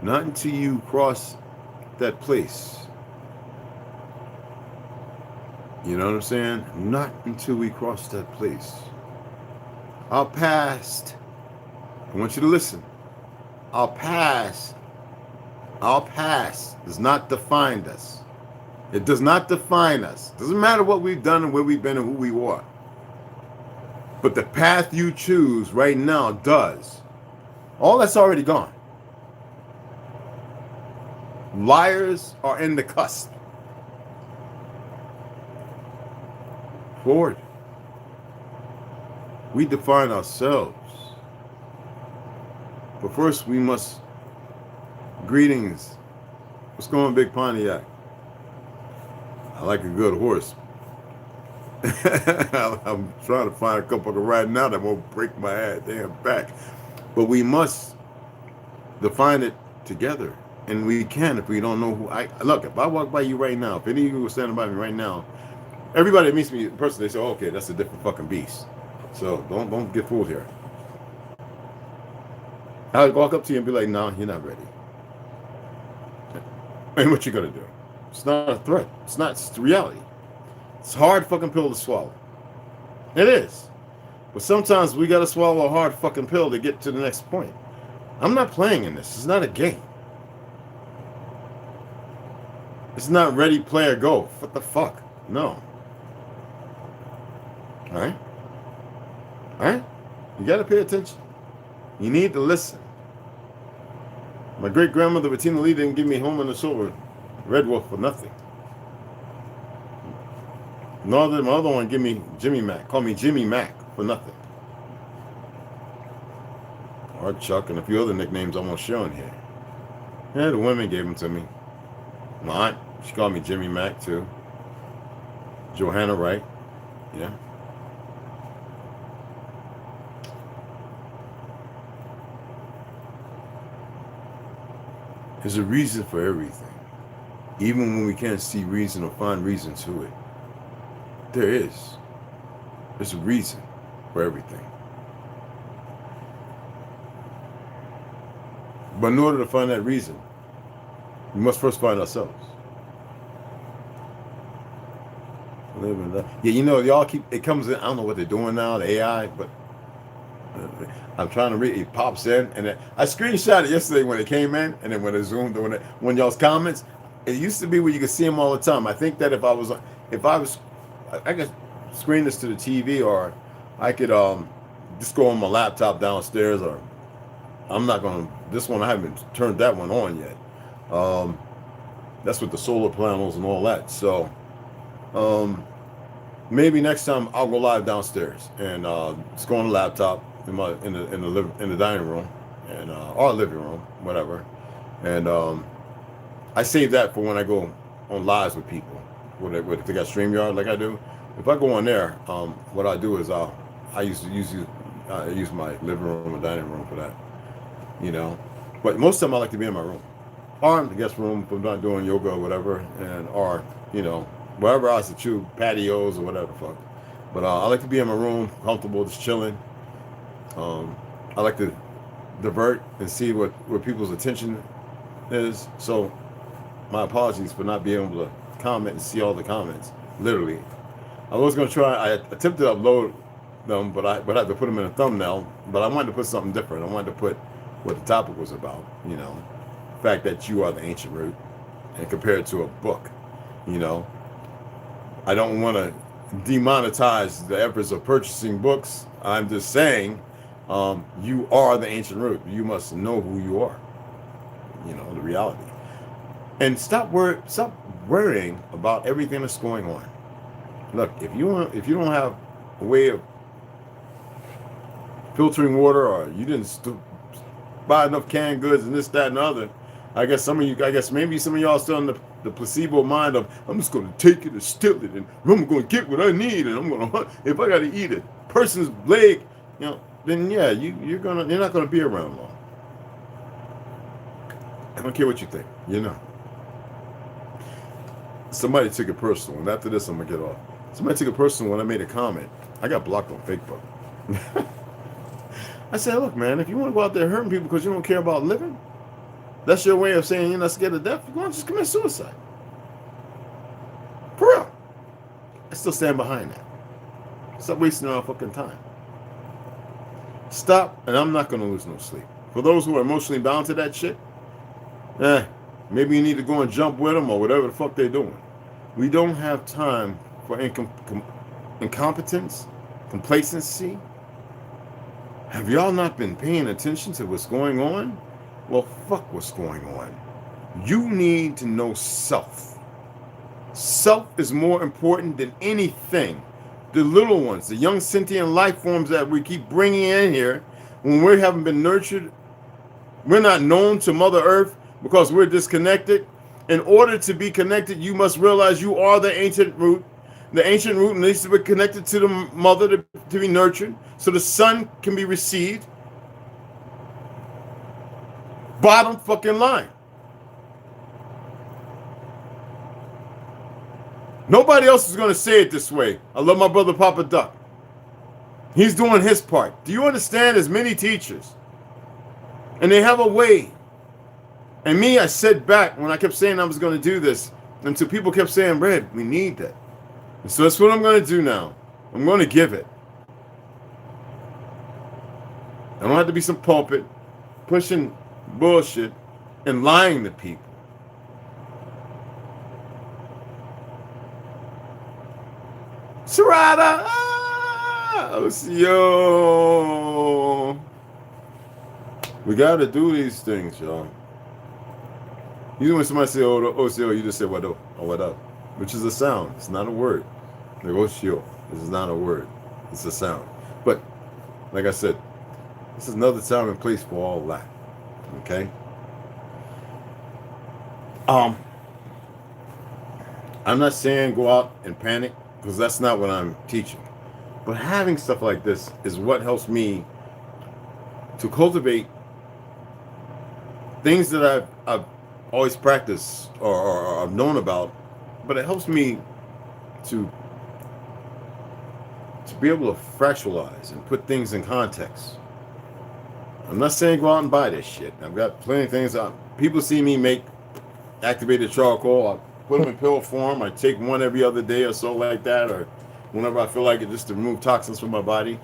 S1: Not until you cross that place. You know what I'm saying? Not until we cross that place. Our past, I want you to listen. Our past does not define us. It does not define us. Doesn't matter what we've done and where we've been and who we are. But the path you choose right now does. All that's already gone. Liars are in the cusp. Forward. We define ourselves. But first we must. Greetings. What's going on, Big Pontiac? I like a good horse. I'm trying to find a couple to ride now that won't break my damn back. But we must define it together. And we can if we don't know who look, if I walk by you right now, if any of you were standing by me right now, everybody that meets me in person, they say, oh, okay, that's a different fucking beast. So don't get fooled here. I would walk up to you and be like, no, you're not ready. And what you gonna do? It's not a threat. It's the reality. It's a hard fucking pill to swallow. It is. But sometimes we gotta swallow a hard fucking pill to get to the next point. I'm not playing in this. It's not a game. It's not ready, player, go. What the fuck? No. Alright? Alright? You gotta pay attention. You need to listen. My great-grandmother, Bettina Lee, didn't give me Home on the Silver Red Wolf for nothing. Nor did my other one give me Jimmy Mac. Call me Jimmy Mac for nothing. Or Chuck and a few other nicknames I won't share on here. Yeah, the women gave them to me. My aunt, she called me Jimmy Mac too. Johanna Wright. Yeah. There's a reason for everything. Even when we can't see reason or find reason to it. There is. There's a reason for everything. But in order to find that reason, we must first find ourselves. Yeah, you know, y'all it comes in, I don't know what they're doing now, the AI, but I'm trying to read, it pops in, and I screenshot it yesterday when it came in, and then when it zoomed, when y'all's comments, it used to be where you could see them all the time. I think that if I could screen this to the TV, or I could just go on my laptop downstairs, or I'm not going to, this one, I haven't turned that one on yet. That's with the solar panels and all that. So maybe next time I'll go live downstairs and just go on the laptop in the dining room and or living room, whatever. And I save that for when I go on lives with people. If they got StreamYard like I do, if I go on there, what I do is I use my living room and dining room for that, you know. But most of the time I like to be in my room, or in the guest room if I'm not doing yoga or whatever, or you know, wherever else to chew, patios or whatever the fuck. But I like to be in my room, comfortable, just chilling. I like to divert and see where people's attention is. So my apologies for not being able to comment and see all the comments. Literally, I was gonna try. I attempted to upload them, but I had to put them in a thumbnail. But I wanted to put something different. I wanted to put what the topic was about. You know, the fact that you are the ancient root, and compare it to a book. You know, I don't want to demonetize the efforts of purchasing books. I'm just saying, you are the ancient root. You must know who you are. You know, the reality. And stop worrying about everything that's going on. Look, if you don't have a way of filtering water, or you didn't buy enough canned goods and this, that, and the other, I guess maybe some of y'all still in the placebo mind of, I'm just going to take it and steal it, and I'm going to get what I need, and I'm going to, if I got to eat a person's leg, you know, then yeah, you're not going to be around long. I don't care what you think, you know. Somebody took it personal, and after this, I'm gonna get off. Somebody took it personal when I made a comment. I got blocked on Facebook. I said, look, man, if you want to go out there hurting people because you don't care about living, that's your way of saying you're not scared of death, you want to just commit suicide. For real. I still stand behind that. Stop wasting our fucking time. Stop, and I'm not going to lose no sleep. For those who are emotionally bound to that shit, maybe you need to go and jump with them or whatever the fuck they're doing. We don't have time for incompetence, complacency. Have y'all not been paying attention to what's going on? Well, fuck what's going on. You need to know self. Self is more important than anything. The little ones, the young sentient life forms that we keep bringing in here, when we haven't been nurtured, we're not known to Mother Earth because we're disconnected. In order to be connected, you must realize you are the ancient root. The ancient root needs to be connected to the mother to be nurtured, so the son can be received. Bottom fucking line. Nobody else is going to say it this way. I love my brother Papa Duck. He's doing his part. Do you understand? There's many teachers, and they have a way. And me, I said back when I kept saying I was going to do this, until people kept saying, Red, we need that. And so that's what I'm going to do now. I'm going to give it. I don't have to be some pulpit pushing bullshit and lying to people. Sarada! Yo! We got to do these things, y'all. Usually when somebody say Osio, you just say what up or what up, which is a sound. It's not a word. Like Osio, this is not a word. It's a sound. But like I said, this is another time and place for all that. Okay. I'm not saying go out and panic, because that's not what I'm teaching. But having stuff like this is what helps me to cultivate things that I've always practiced or I've known about, but it helps me to be able to fractionalize and put things in context. I'm not saying go out and buy this shit. I've got plenty of things out. People see me make activated charcoal. I put them in pill form. I take one every other day or so like that, or whenever I feel like it, just to remove toxins from my body.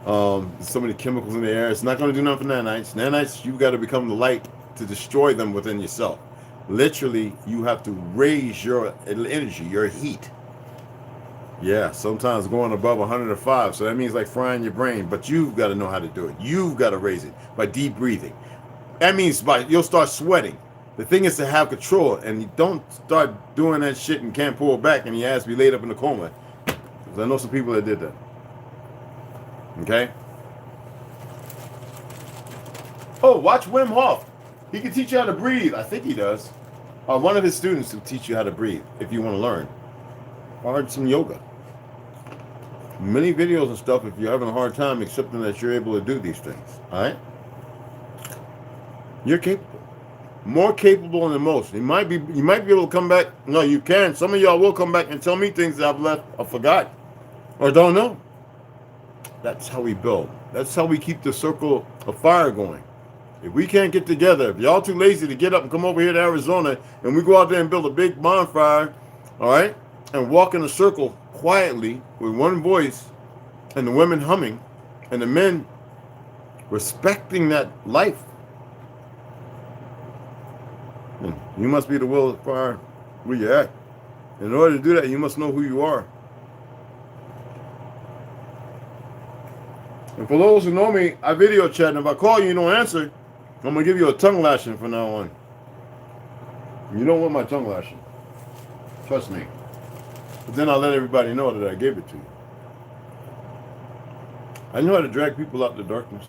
S1: There's so many chemicals in the air. It's not going to do nothing for nanites. Nanites, you got to become the light to destroy them within yourself. Literally, you have to raise your energy, your heat. Yeah, sometimes going above 105. So that means like frying your brain. But you've got to know how to do it. You've got to raise it by deep breathing. That means you'll start sweating. The thing is to have control, and you don't start doing that shit and can't pull back, and your ass be laid up in a coma. Because I know some people that did that. Okay? Oh, watch Wim Hof. He can teach you how to breathe. I think he does. One of his students will teach you how to breathe if you want to learn. Or some yoga. Many videos and stuff if you're having a hard time accepting that you're able to do these things. Alright? You're capable. more capable than most. You might be able to come back. No, you can. Some of y'all will come back and tell me things that I've left or forgot or don't know. That's how we build. That's how we keep the circle of fire going. If we can't get together, if y'all too lazy to get up and come over here to Arizona and we go out there and build a big bonfire, all right, and walk in a circle quietly with one voice and the women humming and the men respecting that life, you must be the will of fire where you're at. In order to do that, you must know who you are. And for those who know me, I video chat, and if I call you, you don't answer, I'm going to give you a tongue lashing from now on. You don't want my tongue lashing. Trust me. But then I'll let everybody know that I gave it to you. I know how to drag people out of the darkness.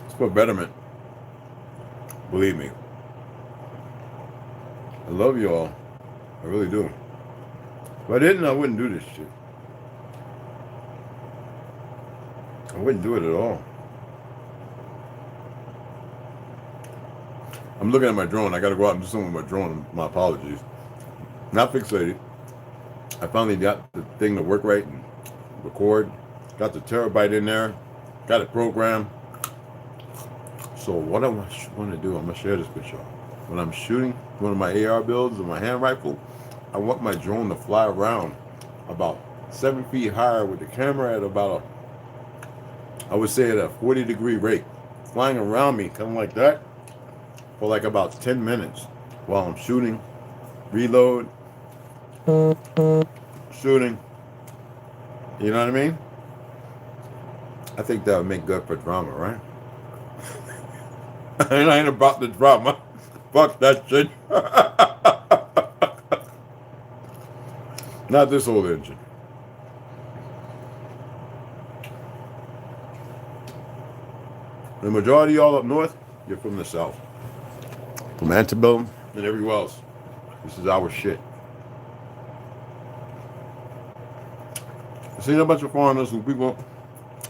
S1: It's for betterment. Believe me. I love you all. I really do. If I didn't, I wouldn't do this shit. I wouldn't do it at all. I'm looking at my drone. I got to go out and do something with my drone. My apologies. Not fixated. I finally got the thing to work right and record. Got the terabyte in there. Got it programmed. So what I want to do, I'm going to share this with y'all. When I'm shooting one of my AR builds with my hand rifle, I want my drone to fly around about 7 feet higher with the camera at about I would say at a 40-degree rate, flying around me, kind of like that, for like about 10 minutes while I'm shooting, reload, shooting. You know what I mean? I think that would make good for drama, right? And I ain't about the drama. Fuck that shit. Not this old engine. The majority of y'all up north, you're from the south. From Antebellum and everywhere else. This is our shit. I seen a bunch of foreigners who people,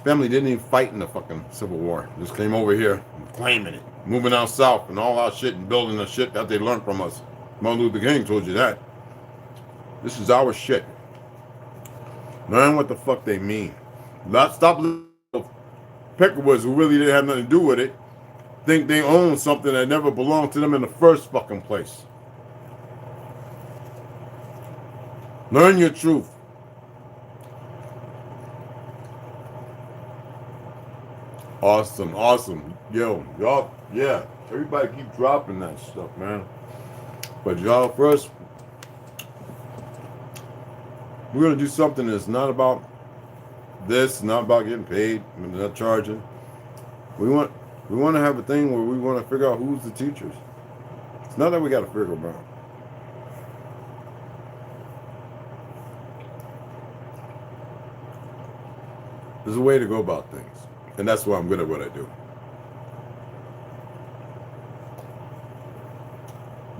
S1: family didn't even fight in the fucking Civil War. Just came over here claiming it. Moving out south and all our shit and building the shit that they learned from us. Martin Luther King told you that. This is our shit. Learn what the fuck they mean. Stop listening to peckerwoods who really didn't have nothing to do with it. Think they own something that never belonged to them in the first fucking place. Learn your truth. Awesome, awesome. Yo, y'all, yeah. Everybody keep dropping that stuff, man. But y'all, first, we're going to do something that's not about this, not about getting paid, not charging. We want to have a thing where we want to figure out who's the teachers. It's not that we got to figure them out. There's a way to go about things. And that's why I'm good at what I do.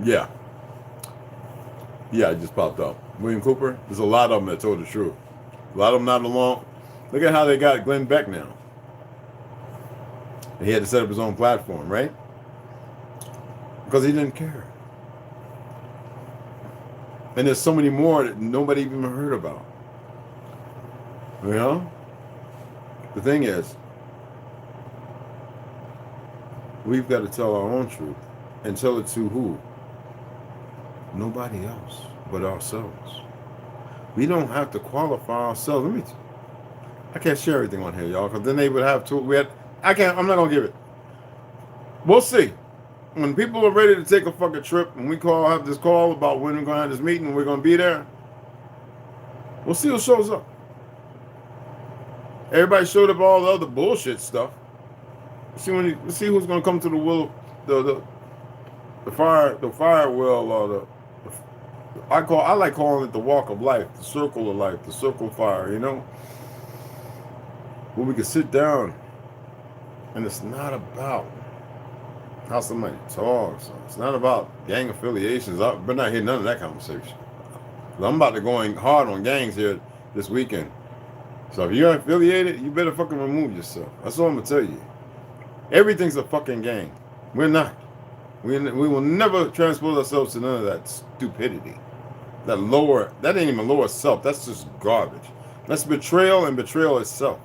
S1: Yeah. Yeah, it just popped up. William Cooper, there's a lot of them that told the truth. A lot of them not along. Look at how they got Glenn Beck now. And he had to set up his own platform, right? Because he didn't care. And there's so many more that nobody even heard about. You know? The thing is, we've got to tell our own truth. And tell it to who? Nobody else but ourselves. We don't have to qualify ourselves. I can't share everything on here, y'all, because then they would have to. I'm not gonna give it. We'll see. When people are ready to take a fucking trip, and we have this call about when we're gonna have this meeting, and we're gonna be there. We'll see who shows up. Everybody showed up all the other bullshit stuff. Let's see who's gonna come to the will, the fire will, or I like calling it the walk of life, the circle of life, the circle of fire, you know? Where we can sit down, and it's not about how somebody talks. It's not about gang affiliations. I better not hear none of that conversation. I'm about to go hard on gangs here this weekend. So if you're affiliated, you better fucking remove yourself. That's all I'm gonna tell you. Everything's a fucking gang. We're not. We will never transpose ourselves to none of that stupidity. That ain't even lower self. That's just garbage. That's betrayal and betrayal itself.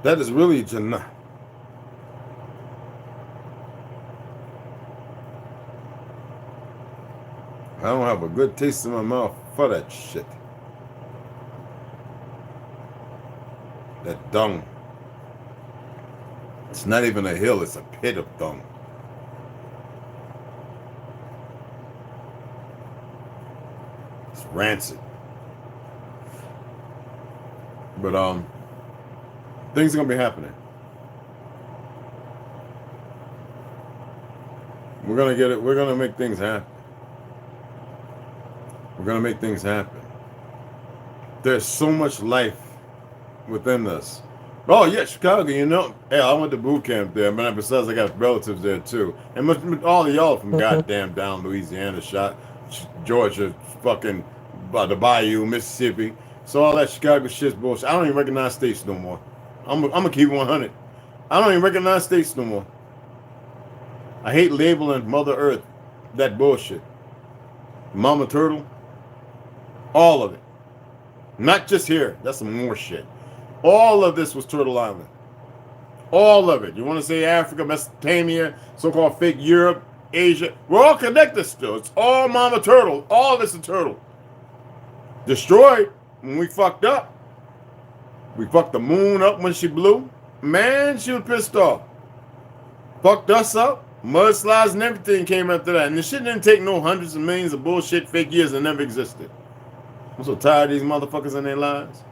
S1: That is really Jannah. I don't have a good taste in my mouth for that shit. That dung. It's not even a hill, it's a pit of dung. It's rancid. But things are gonna be happening. We're gonna get it. We're gonna make things happen. We're gonna make things happen. There's so much life within us. Oh yeah, Chicago. You know, hey, I went to boot camp there, man. Besides, I got relatives there too, and all of y'all from goddamn down Louisiana, Georgia, fucking the Bayou, Mississippi. So all that Chicago shit's bullshit. I don't even recognize states no more. I'm gonna keep it 100. I don't even recognize states no more. I hate labeling Mother Earth that bullshit. Mama Turtle, all of it. Not just here. That's some more shit. All of this was Turtle Island. All of it. You want to say Africa, Mesopotamia, so-called fake Europe, Asia. We're all connected still. It's all Mama Turtle. All of it's a turtle. Destroyed when we fucked up. We fucked the moon up when she blew. Man, she was pissed off. Fucked us up. Mudslides and everything came after that. And the shit didn't take no hundreds of millions of bullshit fake years that never existed. I'm so tired of these motherfuckers in their lives.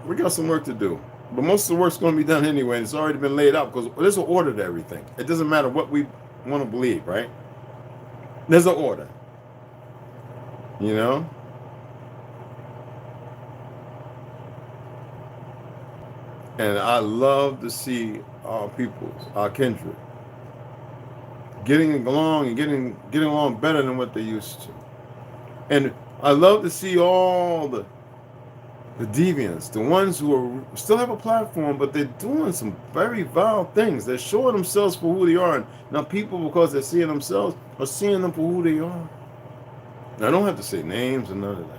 S1: We got some work to do. But most of the work's going to be done anyway. And it's already been laid out because there's an order to everything. It doesn't matter what we want to believe, right? There's an order. You know? And I love to see our peoples, our kindred, getting along and getting along better than what they used to. And I love to see all the deviants, the ones who are still have a platform, but they're doing some very vile things. They're showing themselves for who they are. And now people, because they're seeing themselves, are seeing them for who they are. Now, I don't have to say names and none of that.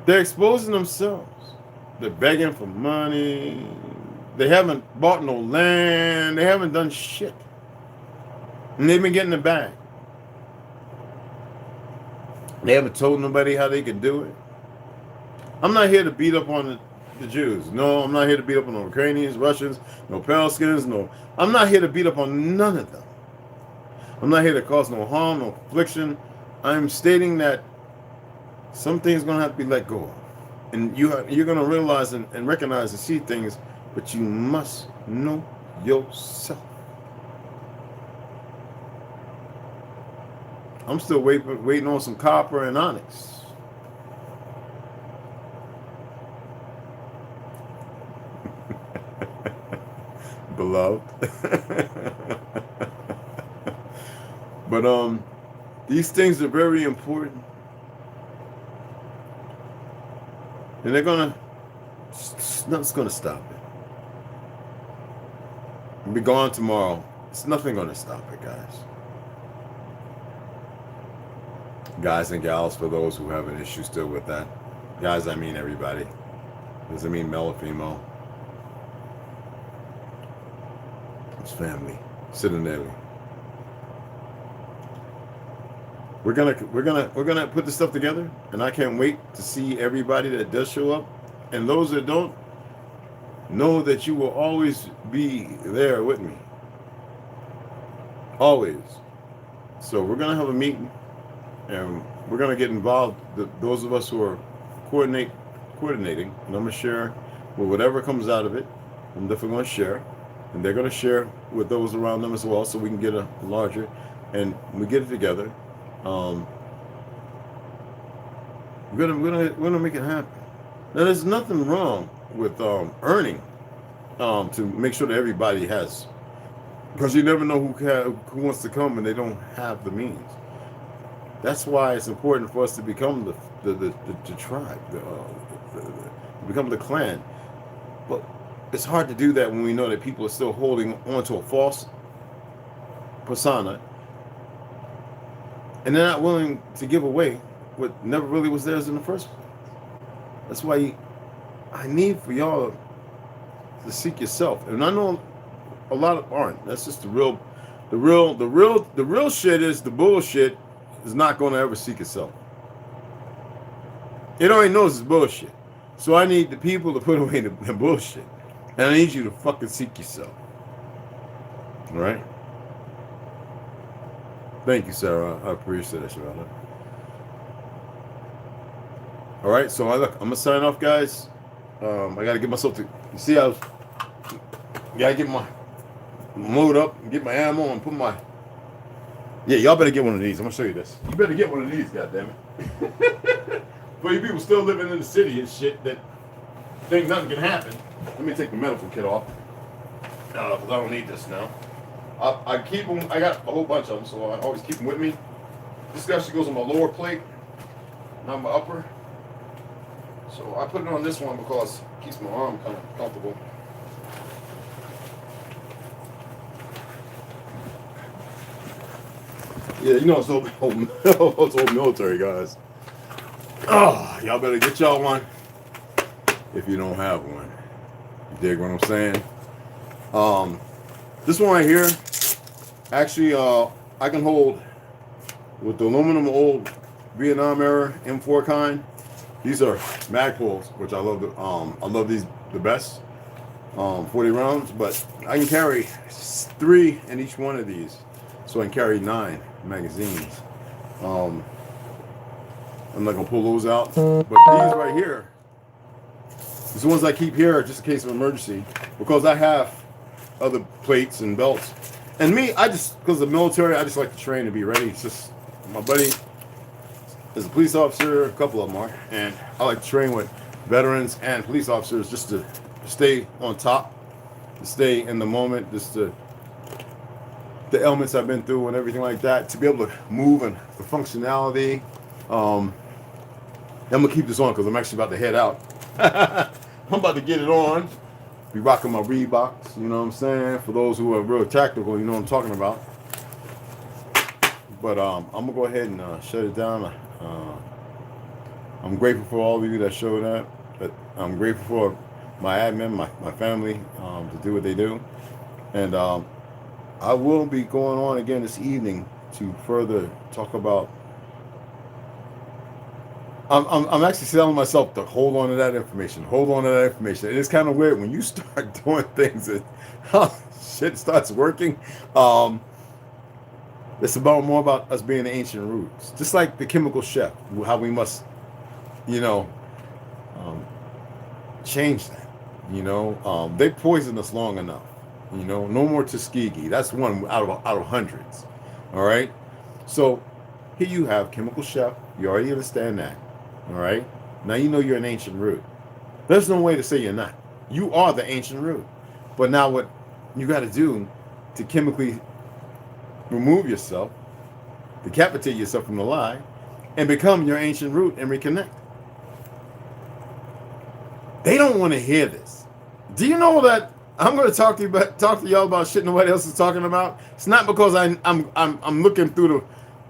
S1: They're exposing themselves. They're begging for money. They haven't bought no land. They haven't done shit. And they've been getting the bag. They haven't told nobody how they could do it. I'm not here to beat up on the Jews. No, I'm not here to beat up on the Ukrainians, Russians, no Palestinians, no. I'm not here to beat up on none of them. I'm not here to cause no harm, no affliction. I'm stating that some things going to have to be let go of. And you're going to realize and recognize and see things, but you must know yourself. I'm still waiting on some copper and onyx. Beloved. But these things are very important. And nothing's gonna stop it. We'll be gone tomorrow. It's nothing gonna stop it, guys. Guys and gals, for those who have an issue still with that. Guys, I mean everybody. Doesn't mean male or female. It's family. Citadel. We're gonna put this stuff together, and I can't wait to see everybody that does show up, and those that don't, know that you will always be there with me. Always. So we're gonna have a meeting, and we're gonna get involved. Those of us who are coordinating, and I'm gonna share with whatever comes out of it. I'm definitely gonna share, and they're gonna share with those around them as well, so we can get a larger, and we get it together. We're gonna make it happen. Now, there's nothing wrong with earning to make sure that everybody has Because you never know who wants to come and they don't have the means. That's why it's important for us to become the tribe, become the clan. But it's hard to do that when we know that people are still holding on to a false persona, and they're not willing to give away what never really was theirs in the first place. That's why I need for y'all to seek yourself. And I know a lot of aren't. That's just the real shit is the bullshit is not going to ever seek itself. It already knows it's bullshit. So I need the people to put away the bullshit. And I need you to fucking seek yourself. All right? Thank you, Sarah. I appreciate that, Sharada. All right, so I'm going to sign off, guys. I got to get myself to... You see, I got to get my... Load up and get my ammo and put my... Yeah, y'all better get one of these. I'm going to show you this. You better get one of these, goddammit. For you people still living in the city and shit that think nothing can happen. Let me take the medical kit off. Because I don't need this now. I keep them. I got a whole bunch of them, so I always keep them with me. This actually goes on my lower plate, not my upper. So I put it on this one because it keeps my arm kind of comfortable. Yeah, you know it's old military, guys. Oh, y'all better get y'all one if you don't have one. You dig what I'm saying? This one right here, actually, I can hold with the aluminum old Vietnam era M4 kind. These are Magpuls, which I love. I love these the best. 40 rounds, but I can carry 3 in each one of these, so I can carry 9 magazines. I'm not gonna pull those out, but these right here, these ones I keep here just in case of emergency, because I have other plates and belts. And me, because of the military, I just like to train and be ready. It's just my buddy is a police officer, a couple of them are, and I like to train with veterans and police officers just to stay on top, to stay in the moment, just to the elements I've been through and everything like that, to be able to move and the functionality. I'm gonna keep this on because I'm actually about to head out. I'm about to get it on. Be rocking my Reeboks, you know what I'm saying? For those who are real tactical, you know what I'm talking about. But I'm gonna go ahead and shut it down. I'm grateful for all of you that showed up. But I'm grateful for my admin, my family, to do what they do. And I will be going on again this evening to further talk about. I'm actually telling myself to hold on to that information. Hold on to that information. And it's kind of weird when you start doing things and shit starts working. It's more about us being the ancient roots. Just like the chemical chef, how we must, change that. They poisoned us long enough. No more Tuskegee. That's one out of hundreds. All right. So here you have chemical chef. You already understand that. All right. Now you know you're an ancient root. There's no way to say you're not. You are the ancient root. But now what you got to do to chemically remove yourself, decapitate yourself from the lie, and become your ancient root and reconnect. They don't want to hear this. Do you know that I'm going to talk to y'all about shit nobody else is talking about? It's not because I'm looking through the.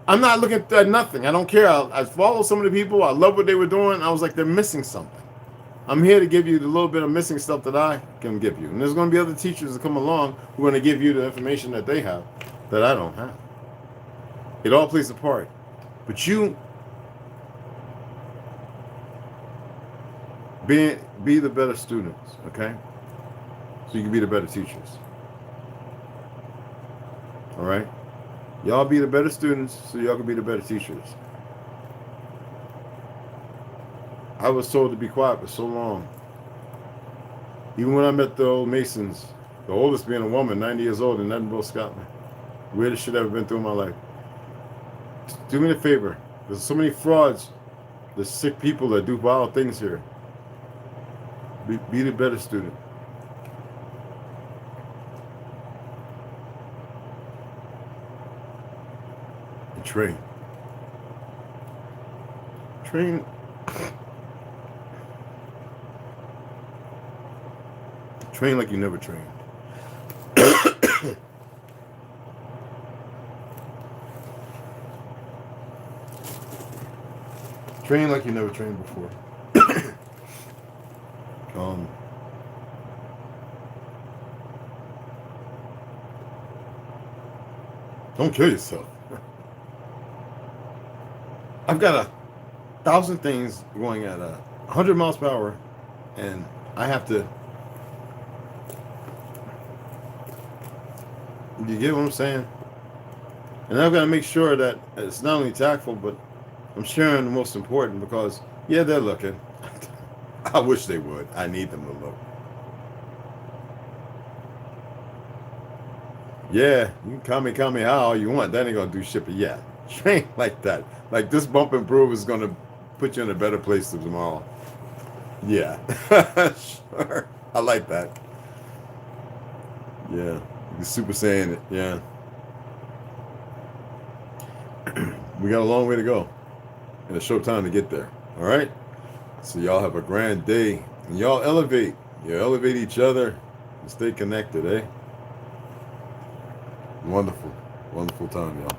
S1: I'm not looking at nothing. I don't care. I follow some of the people. I love what they were doing. I was like, they're missing something. I'm here to give you the little bit of missing stuff that I can give you. And there's going to be other teachers that come along who are going to give you the information that they have that I don't have. It all plays a part. But you be the better students, okay? So you can be the better teachers. All right? Y'all be the better students so y'all can be the better teachers. I was told to be quiet for so long. Even when I met the old Masons, the oldest being a woman, 90 years old in Edinburgh, Scotland. Weirdest shit I've ever been through in my life. Do me a favor. There's so many frauds. There's sick people that do wild things here. Be the better student. train. Train. Train like you never trained. Train like you never trained before. Don't kill yourself. I've got 1,000 things going at 100 miles per hour, and I have to. You get what I'm saying? And I've got to make sure that it's not only tactful, but I'm sharing the most important, because, yeah, they're looking. I wish they would. I need them to look. Yeah, you can call me how all you want. That ain't going to do shit, but yeah, train like that. Like, this bump and prove is going to put you in a better place tomorrow. Yeah. Sure. I like that. Yeah. You're super saying it. Yeah. We got a long way to go and a short time to get there. All right? So y'all have a grand day. And y'all elevate. You elevate each other and stay connected, eh? Wonderful. Wonderful time, y'all.